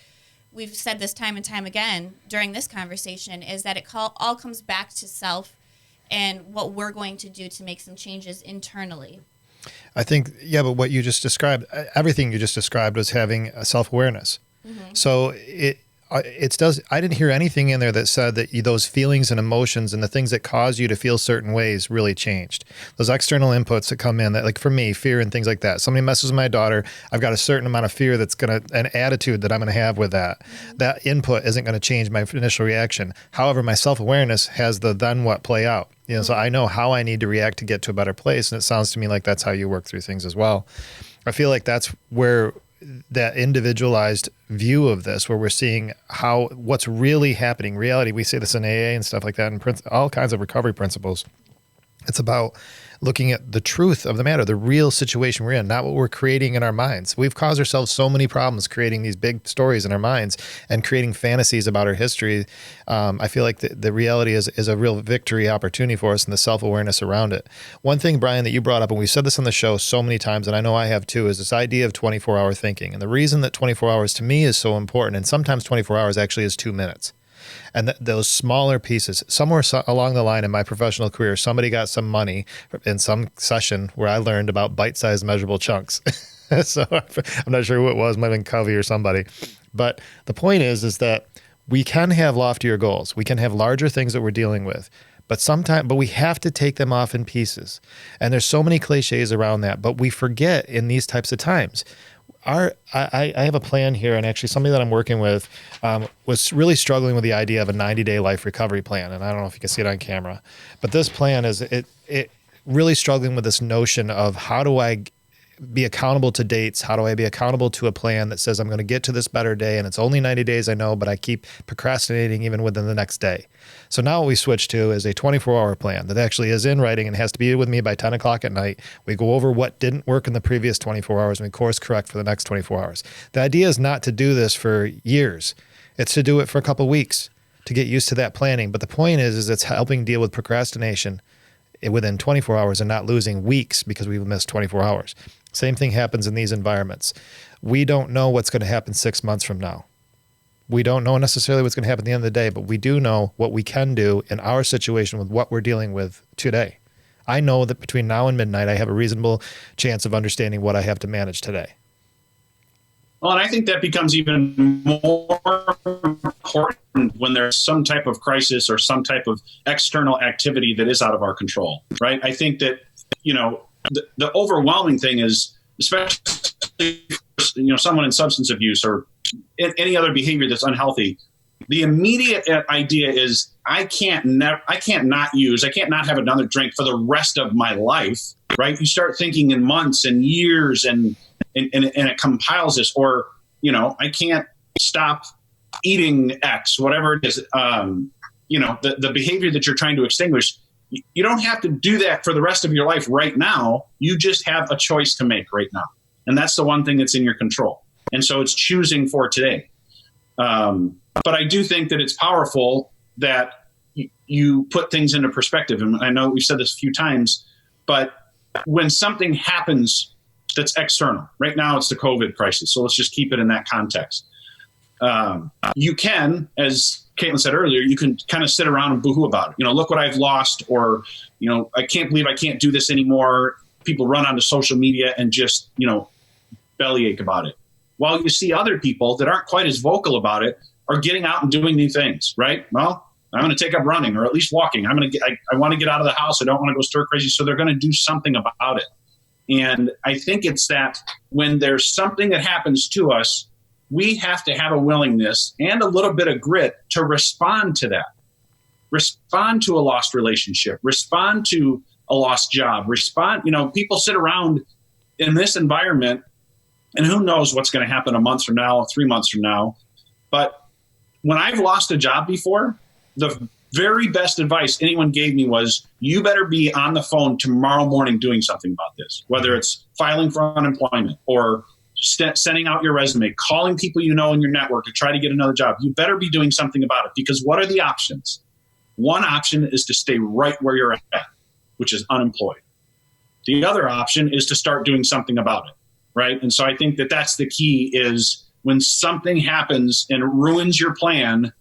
we've said this time and time again during this conversation, is that it all comes back to self and what we're going to do to make some changes internally. I think, but what you just described, everything you just described was having a self-awareness. Mm-hmm. So I didn't hear anything in there that said that those feelings and emotions and the things that cause you to feel certain ways really changed. Those external inputs that come in, that, like for me, fear and things like that. Somebody messes with my daughter, I've got a certain amount of fear an attitude that I'm going to have with that. That input isn't going to change my initial reaction. However, my self-awareness has the then what play out. So I know how I need to react to get to a better place. And it sounds to me like that's how you work through things as well. I feel like that's where that individualized view of this, where we're seeing what's really happening, reality. We say this in AA and stuff like that, and all kinds of recovery principles. It's about looking at the truth of the matter, the real situation we're in, not what we're creating in our minds. We've caused ourselves so many problems creating these big stories in our minds and creating fantasies about our history. I feel like the reality is a real victory opportunity for us and the self-awareness around it. One thing, Brian, that you brought up, and we've said this on the show so many times, and I know I have too, is this idea of 24-hour thinking. And the reason that 24 hours to me is so important, and sometimes 24 hours actually is 2 minutes. And those smaller pieces, somewhere along the line in my professional career, somebody got some money in some session where I learned about bite-sized measurable chunks. So I'm not sure who it was, might have been Covey or somebody. But the point is that we can have loftier goals. We can have larger things that we're dealing with. But we have to take them off in pieces. And there's so many cliches around that, but we forget in these types of times. I have a plan here, and actually somebody that I'm working with was really struggling with the idea of a 90-day life recovery plan. And I don't know if you can see it on camera, but this plan is it really struggling with this notion of how do I be accountable to dates? How do I be accountable to a plan that says I'm going to get to this better day, and it's only 90 days, I know, but I keep procrastinating even within the next day. So now what we switch to is a 24-hour plan that actually is in writing and has to be with me by 10 o'clock at night. We go over what didn't work in the previous 24 hours and we course correct for the next 24 hours. The idea is not to do this for years. It's to do it for a couple of weeks to get used to that planning. But the point is it's helping deal with procrastination within 24 hours and not losing weeks because we've missed 24 hours. Same thing happens in these environments. We don't know what's going to happen 6 months from now. We don't know necessarily what's going to happen at the end of the day, but we do know what we can do in our situation with what we're dealing with today. I know that between now and midnight, I have a reasonable chance of understanding what I have to manage today. Well, and I think that becomes even more important when there's some type of crisis or some type of external activity that is out of our control, right? I think that, the overwhelming thing is, especially, someone in substance abuse or any other behavior that's unhealthy, the immediate idea is I can't not have another drink for the rest of my life, right? You start thinking in months and years and it compiles this, or, I can't stop eating X, whatever it is, the behavior that you're trying to extinguish. You don't have to do that for the rest of your life right now. You just have a choice to make right now. And that's the one thing that's in your control. And so it's choosing for today. But I do think that it's powerful that you put things into perspective. And I know we've said this a few times, but when something happens that's external, right now it's the COVID crisis. So let's just keep it in that context. You can, as Caitlin said earlier, you can kind of sit around and boohoo about it. Look what I've lost, or, I can't believe I can't do this anymore. People run onto social media and just, bellyache about it. While you see other people that aren't quite as vocal about it are getting out and doing new things, right? Well, I'm going to take up running, or at least walking. I want to get out of the house. I don't want to go stir crazy. So they're going to do something about it. And I think it's that when there's something that happens to us, we have to have a willingness and a little bit of grit to respond to that. Respond to a lost relationship, respond to a lost job, people sit around in this environment and who knows what's going to happen a month from now, 3 months from now. But when I've lost a job before, the very best advice anyone gave me was, you better be on the phone tomorrow morning doing something about this, whether it's filing for unemployment or sending out your resume, calling people you know in your network to try to get another job. You better be doing something about it, because what are the options? One option is to stay right where you're at, which is unemployed. The other option is to start doing something about it, right? And so I think that that's the key, is when something happens and it ruins your plan,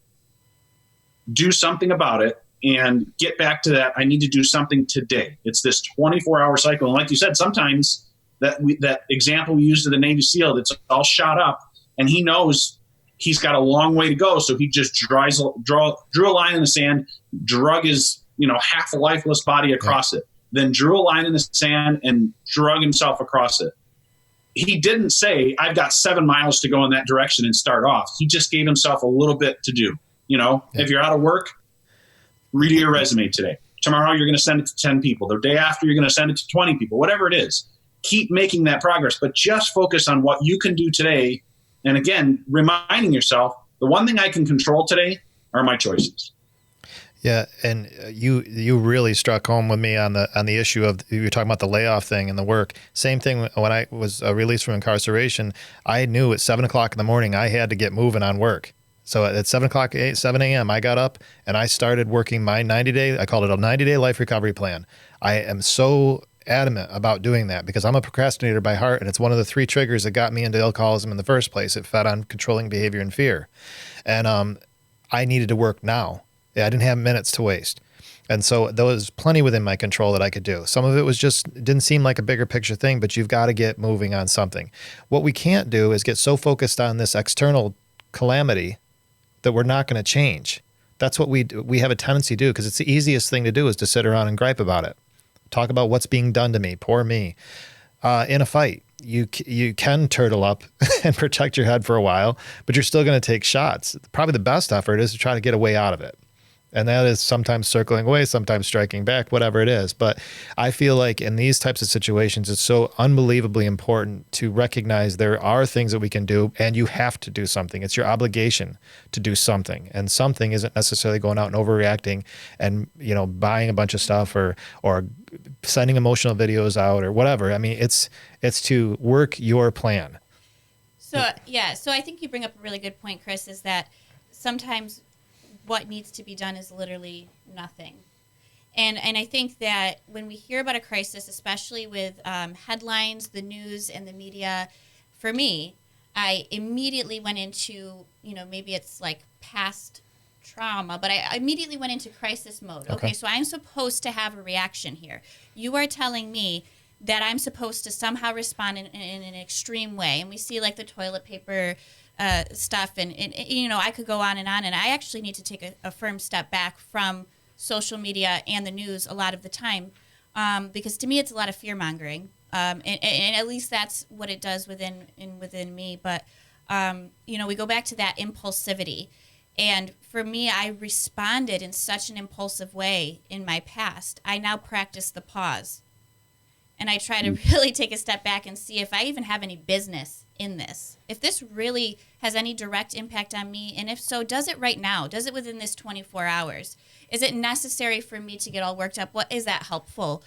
do something about it and get back to that. I need to do something today. It's this 24-hour cycle. And like you said, sometimes that example we used of the Navy SEAL that's all shot up, and he knows he's got a long way to go. So he just drew a line in the sand, drug his half a lifeless body across it, then drew a line in the sand and drug himself across it. He didn't say, I've got 7 miles to go in that direction and start off. He just gave himself a little bit to do. If you're out of work, read your resume today. Tomorrow, you're going to send it to 10 people. The day after, you're going to send it to 20 people, whatever it is. Keep making that progress, but just focus on what you can do today. And again, reminding yourself, the one thing I can control today are my choices. Yeah, and you really struck home with me on the issue of, you were talking about the layoff thing and the work. Same thing when I was released from incarceration. I knew at 7 o'clock in the morning I had to get moving on work. So at 7 a.m., I got up and I started working my 90-day, I called it a 90-day life recovery plan. I am so adamant about doing that because I'm a procrastinator by heart, and it's one of the 3 triggers that got me into alcoholism in the first place. It fed on controlling behavior and fear. And I needed to work now. I didn't have minutes to waste. And so there was plenty within my control that I could do. Some of it was just, didn't seem like a bigger picture thing, but you've got to get moving on something. What we can't do is get so focused on this external calamity that we're not going to change. That's what we have a tendency to do, because it's the easiest thing to do is to sit around and gripe about it. Talk about what's being done to me, poor me. In a fight, you can turtle up and protect your head for a while, but you're still going to take shots. Probably the best effort is to try to get a way out of it. And that is sometimes circling away, sometimes striking back, whatever it is. But I feel like in these types of situations, it's so unbelievably important to recognize there are things that we can do, and you have to do something. It's your obligation to do something. And something isn't necessarily going out and overreacting and, buying a bunch of stuff or sending emotional videos out or whatever. I mean, it's to work your plan. So I think you bring up a really good point, Chris, is that sometimes what needs to be done is literally nothing. And I think that when we hear about a crisis, especially with headlines, the news, and the media, for me, I immediately went into, maybe it's like past trauma, but I immediately went into crisis mode. Okay, so I'm supposed to have a reaction here. You are telling me that I'm supposed to somehow respond in an extreme way. And we see like the toilet paper stuff, and I could go on, and I actually need to take a firm step back from social media and the news a lot of the time, because to me it's a lot of fear mongering, and at least that's what it does within me. But we go back to that impulsivity, and for me, I responded in such an impulsive way in my past. I now practice the pause, and I try to really take a step back and see if I even have any business in this. If this really has any direct impact on me, and if so, does it right now? Does it within this 24 hours? Is it necessary for me to get all worked up? What is that helpful?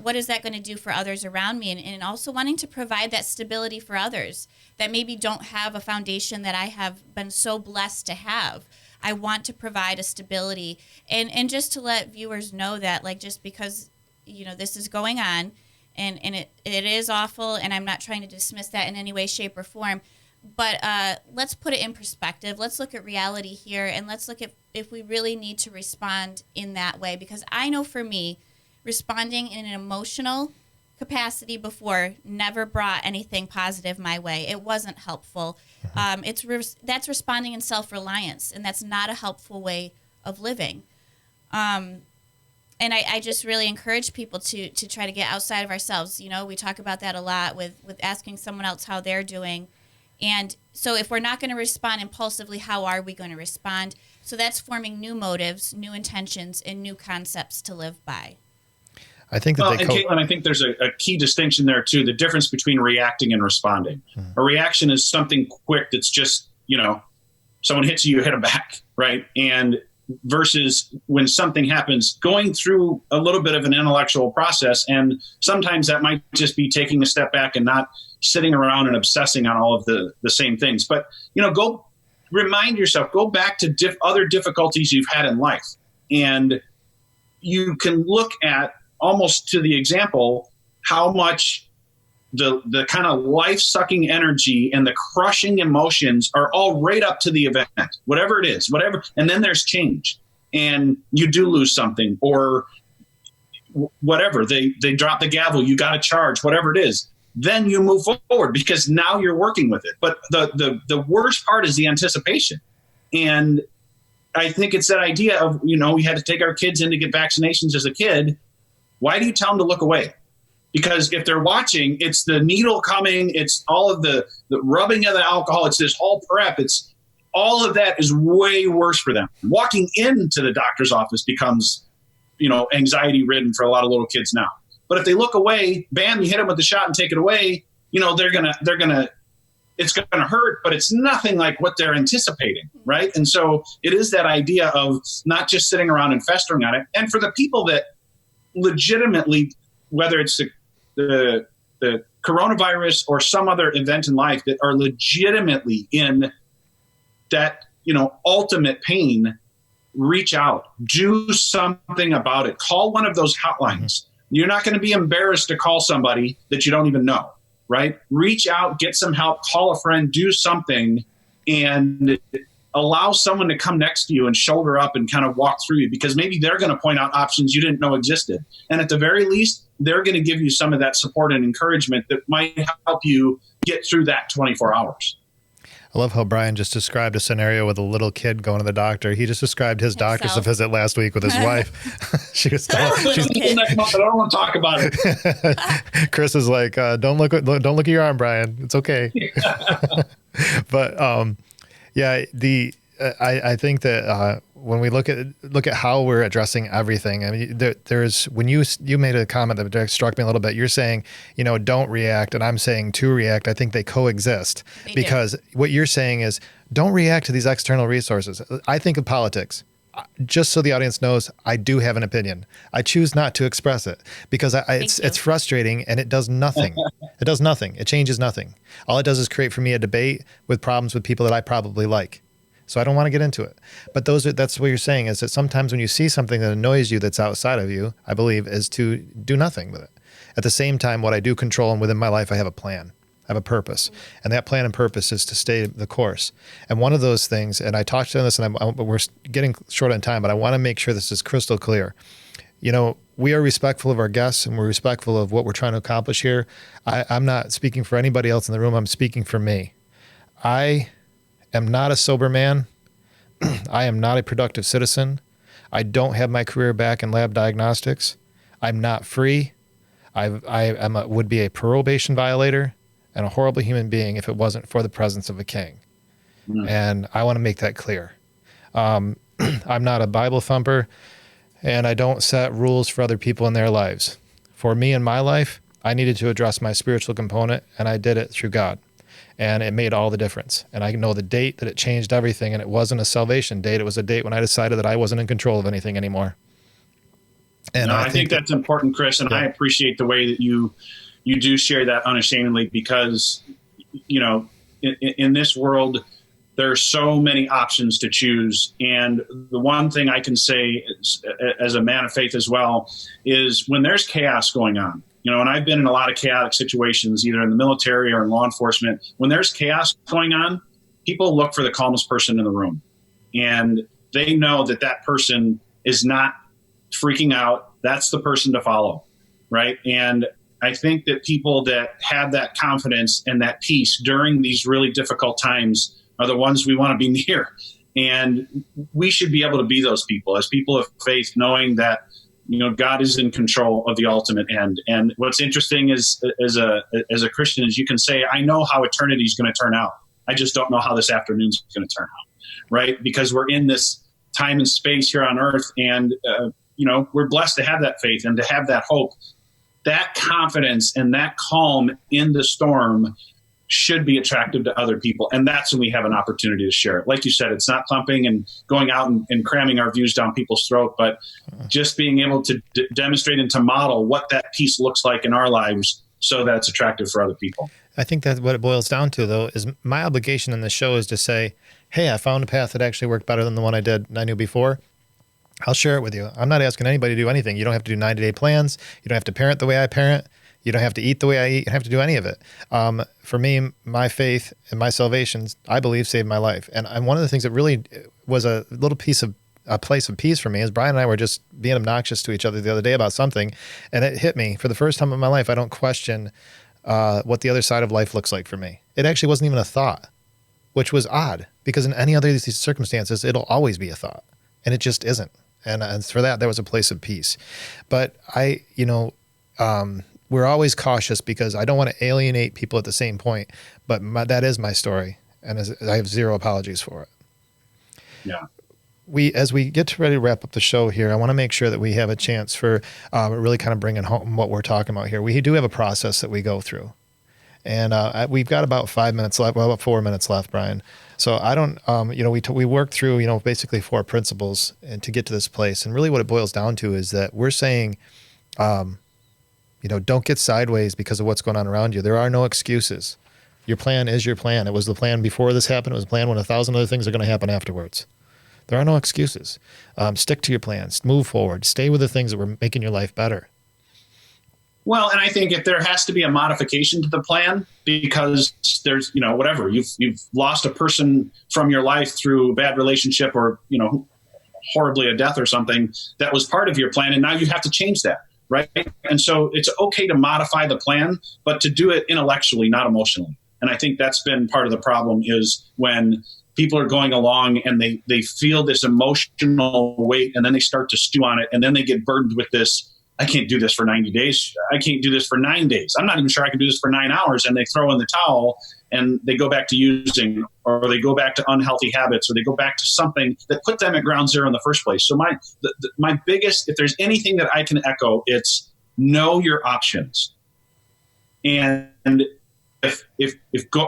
What is that going to do for others around me? And also wanting to provide that stability for others that maybe don't have a foundation that I have been so blessed to have. I want to provide a stability. And just to let viewers know that, like, just because, this is going on, and it is awful, and I'm not trying to dismiss that in any way, shape, or form, but let's put it in perspective. Let's look at reality here, and let's look at if we really need to respond in that way. Because I know for me, responding in an emotional capacity before never brought anything positive my way. It wasn't helpful. That's responding in self-reliance, and that's not a helpful way of living. And I just really encourage people to try to get outside of ourselves. We talk about that a lot with asking someone else how they're doing. And so if we're not going to respond impulsively, how are we going to respond? So that's forming new motives, new intentions, and new concepts to live by. I think that Caitlin, I think there's a key distinction there too, the difference between reacting and responding. A reaction is something quick that's just, someone hits you, you hit them back, right? And versus when something happens, going through a little bit of an intellectual process, and sometimes that might just be taking a step back and not sitting around and obsessing on all of the same things. But, go remind yourself, go back to other difficulties you've had in life. And you can look at almost to the example how much the kind of life-sucking energy and the crushing emotions are all right up to the event, whatever it is, and then there's change and you do lose something or whatever, they drop the gavel, you got to charge, whatever it is, then you move forward because now you're working with it. But the worst part is the anticipation. And I think it's that idea of, we had to take our kids in to get vaccinations as a kid. Why do you tell them to look away? Because if they're watching, it's the needle coming, it's all of the rubbing of the alcohol, it's this whole prep, it's all of that is way worse for them. Walking into the doctor's office becomes, anxiety ridden for a lot of little kids now. But if they look away, bam, you hit them with the shot and take it away, it's going to hurt, but it's nothing like what they're anticipating, right? And so it is that idea of not just sitting around and festering on it. And for the people that legitimately, whether it's the coronavirus or some other event in life that are legitimately in that, ultimate pain, reach out, do something about it. Call one of those hotlines. You're not going to be embarrassed to call somebody that you don't even know, right? Reach out, get some help, call a friend, do something, and allow someone to come next to you and shoulder up and kind of walk through you, because maybe they're going to point out options you didn't know existed. And at the very least, they're going to give you some of that support and encouragement that might help you get through that 24 hours. I love how Brian just described a scenario with a little kid going to the doctor. He just described his doctor's visit last week with his wife. She was next month, I don't want to talk about it. Chris is like, don't look at your arm, Brian. It's okay. But I think that when we look at how we're addressing everything, I mean, there's when you made a comment that struck me a little bit. You're saying, don't react, and I'm saying to react. I think they coexist because what you're saying is don't react to these external resources. I think of politics. Just so the audience knows, I do have an opinion. I choose not to express it because it's frustrating and it does nothing. It does nothing. It changes nothing. All it does is create for me a debate with problems with people that I probably like. So I don't want to get into it. But that's what you're saying is that sometimes when you see something that annoys you that's outside of you, I believe, is to do nothing with it. At the same time, what I do control and within my life, I have a plan. I have a purpose. And that plan and purpose is to stay the course. And one of those things, and I talked to this, and we're getting short on time, but I want to make sure this is crystal clear. We are respectful of our guests and we're respectful of what we're trying to accomplish here. I'm not speaking for anybody else in the room. I'm speaking for me. I am not a sober man. I am not a productive citizen. I don't have my career back in lab diagnostics. I'm not free. would be a probation violator and a horrible human being if it wasn't for the presence of a king. And I want to make that clear. I'm not a Bible thumper, and I don't set rules for other people in their lives. For me in my life, I needed to address my spiritual component, and I did it through God. And it made all the difference. And I know the date that it changed everything, and it wasn't a salvation date. It was a date when I decided that I wasn't in control of anything anymore. And I think that's important, Chris, and I appreciate the way that you do share that unashamedly, because, in this world, there are so many options to choose. And the one thing I can say as a man of faith as well is when there's chaos going on, and I've been in a lot of chaotic situations, either in the military or in law enforcement, when there's chaos going on, people look for the calmest person in the room. And they know that that person is not freaking out. That's the person to follow, right? And I think that people that have that confidence and that peace during these really difficult times are the ones we want to be near. And we should be able to be those people as people of faith, knowing that, God is in control of the ultimate end. And what's interesting is, as a Christian, is you can say, I know how eternity is going to turn out. I just don't know how this afternoon's going to turn out, right? Because we're in this time and space here on earth, and we're blessed to have that faith and to have that hope. That confidence and that calm in the storm should be attractive to other people. And that's when we have an opportunity to share it. Like you said, it's not pumping and going out and cramming our views down people's throat, but just being able to demonstrate and to model what that peace looks like in our lives so that it's attractive for other people. I think that's what it boils down to, though, is my obligation in this show is to say, hey, I found a path that actually worked better than the one I knew before. I'll share it with you. I'm not asking anybody to do anything. You don't have to do 90-day plans. You don't have to parent the way I parent. You don't have to eat the way I eat. You don't have to do any of it. For me, my faith and my salvation, I believe, saved my life. And one of the things that really was a little a place of peace for me is Brian and I were just being obnoxious to each other the other day about something, and it hit me. For the first time in my life, I don't question what the other side of life looks like for me. It actually wasn't even a thought, which was odd, because in any other of these circumstances, it'll always be a thought, and it just isn't. And for that, there was a place of peace. But we're always cautious because I don't want to alienate people at the same point. But that is my story, and I have zero apologies for it. Yeah. As we get ready to wrap up the show here, I want to make sure that we have a chance for really kind of bringing home what we're talking about here. We do have a process that we go through, and we've got about 5 minutes left. Well, about 4 minutes left, Brian. So I don't, we worked through, basically 4 principles and to get to this place. And really what it boils down to is that we're saying, don't get sideways because of what's going on around you. There are no excuses. Your plan is your plan. It was the plan before this happened. It was the plan when 1,000 other things are going to happen afterwards. There are no excuses. Stick to your plans. Move forward. Stay with the things that were making your life better. Well, and I think if there has to be a modification to the plan because there's, whatever, you've lost a person from your life through a bad relationship or, horribly a death or something that was part of your plan, and now you have to change that, right? And so it's okay to modify the plan, but to do it intellectually, not emotionally. And I think that's been part of the problem is when people are going along and they feel this emotional weight and then they start to stew on it and then they get burdened with this, I can't do this for 90 days. I can't do this for 9 days. I'm not even sure I can do this for 9 hours. And they throw in the towel and they go back to using, or they go back to unhealthy habits, or they go back to something that put them at ground zero in the first place. So my biggest, if there's anything that I can echo, it's know your options. And if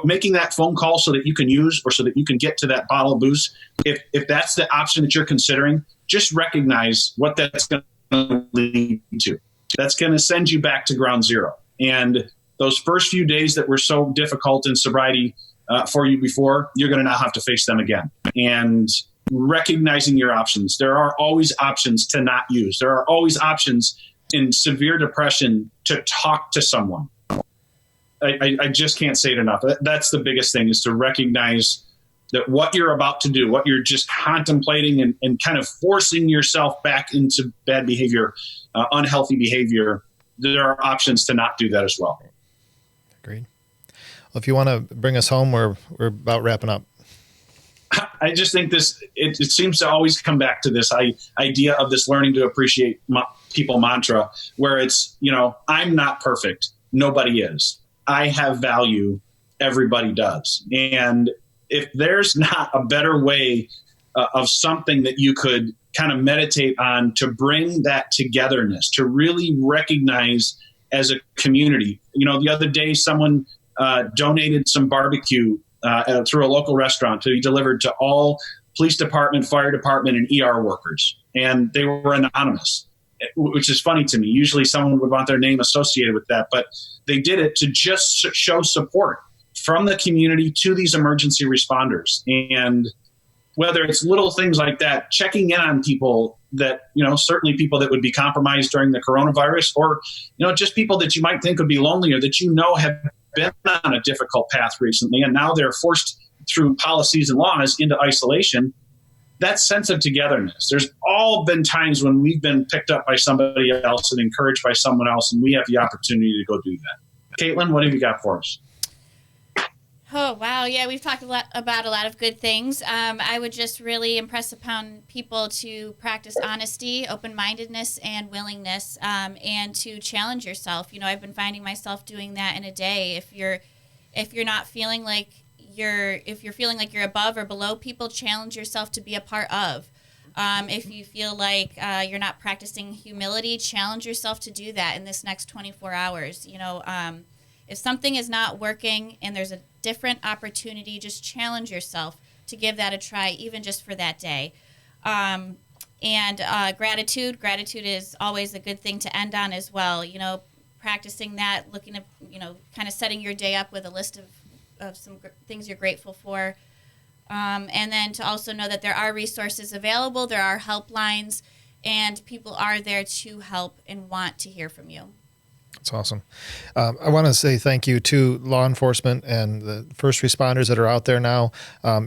making that phone call so that you can use or so that you can get to that bottle of booze, if that's the option that you're considering, just recognize what that's going to lead to. That's going to send you back to ground zero. And those first few days that were so difficult in sobriety for you before, you're going to now have to face them again. And recognizing your options. There are always options to not use. There are always options in severe depression to talk to someone. I just can't say it enough. That's the biggest thing, is to recognize that what you're about to do, what you're just contemplating and kind of forcing yourself back into bad behavior, unhealthy behavior, there are options to not do that as well. Agreed. Well, if you want to bring us home, we're about wrapping up. I just think it seems to always come back to this idea of this learning to appreciate people mantra, where it's, I'm not perfect. Nobody is. I have value. Everybody does. And if there's not a better way of something that you could kind of meditate on to bring that togetherness, to really recognize as a community. The other day, someone donated some barbecue through a local restaurant to be delivered to all police department, fire department, and ER workers. And they were anonymous, which is funny to me. Usually someone would want their name associated with that, but they did it to just show support from the community to these emergency responders. And whether it's little things like that, checking in on people that, certainly people that would be compromised during the coronavirus, or, just people that you might think would be lonely or that have been on a difficult path recently, and now they're forced through policies and laws into isolation. That sense of togetherness. There's all been times when we've been picked up by somebody else and encouraged by someone else, and we have the opportunity to go do that. Caitlin, what have you got for us? Oh, wow. Yeah, we've talked about a lot of good things. I would just really impress upon people to practice honesty, open-mindedness, and willingness, and to challenge yourself. I've been finding myself doing that in a day. If you're not feeling like you're feeling like you're above or below people, challenge yourself to be a part of. If you feel like you're not practicing humility, challenge yourself to do that in this next 24 hours. If something is not working and there's a different opportunity, just challenge yourself to give that a try, even just for that day. And gratitude is always a good thing to end on as well. Practicing that, looking at, kind of setting your day up with a list of some things you're grateful for. And then to also know that there are resources available, there are helplines, and people are there to help and want to hear from you. That's awesome. I want to say thank you to law enforcement and the first responders that are out there now.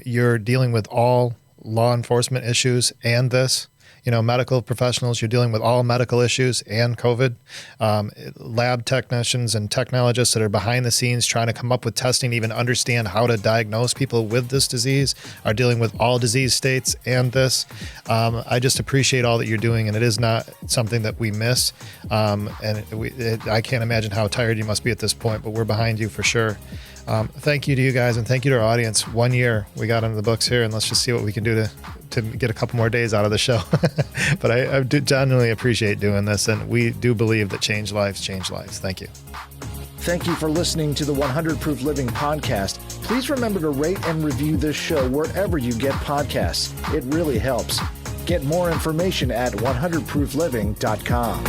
You're dealing with all law enforcement issues and this. Medical professionals, you're dealing with all medical issues and COVID. Lab technicians and technologists that are behind the scenes trying to come up with testing, even understand how to diagnose people with this disease, are dealing with all disease states and this. I just appreciate all that you're doing, and it is not something that we miss. I can't imagine how tired you must be at this point, but we're behind you for sure. Thank you to you guys, and thank you to our audience. 1 year we got into the books here, and let's just see what we can do to get a couple more days out of the show. But I do genuinely appreciate doing this, and we do believe that change lives change lives. Thank you. Thank you for listening to the 100 Proof Living podcast. Please remember to rate and review this show wherever you get podcasts. It really helps. Get more information at 100proofliving.com.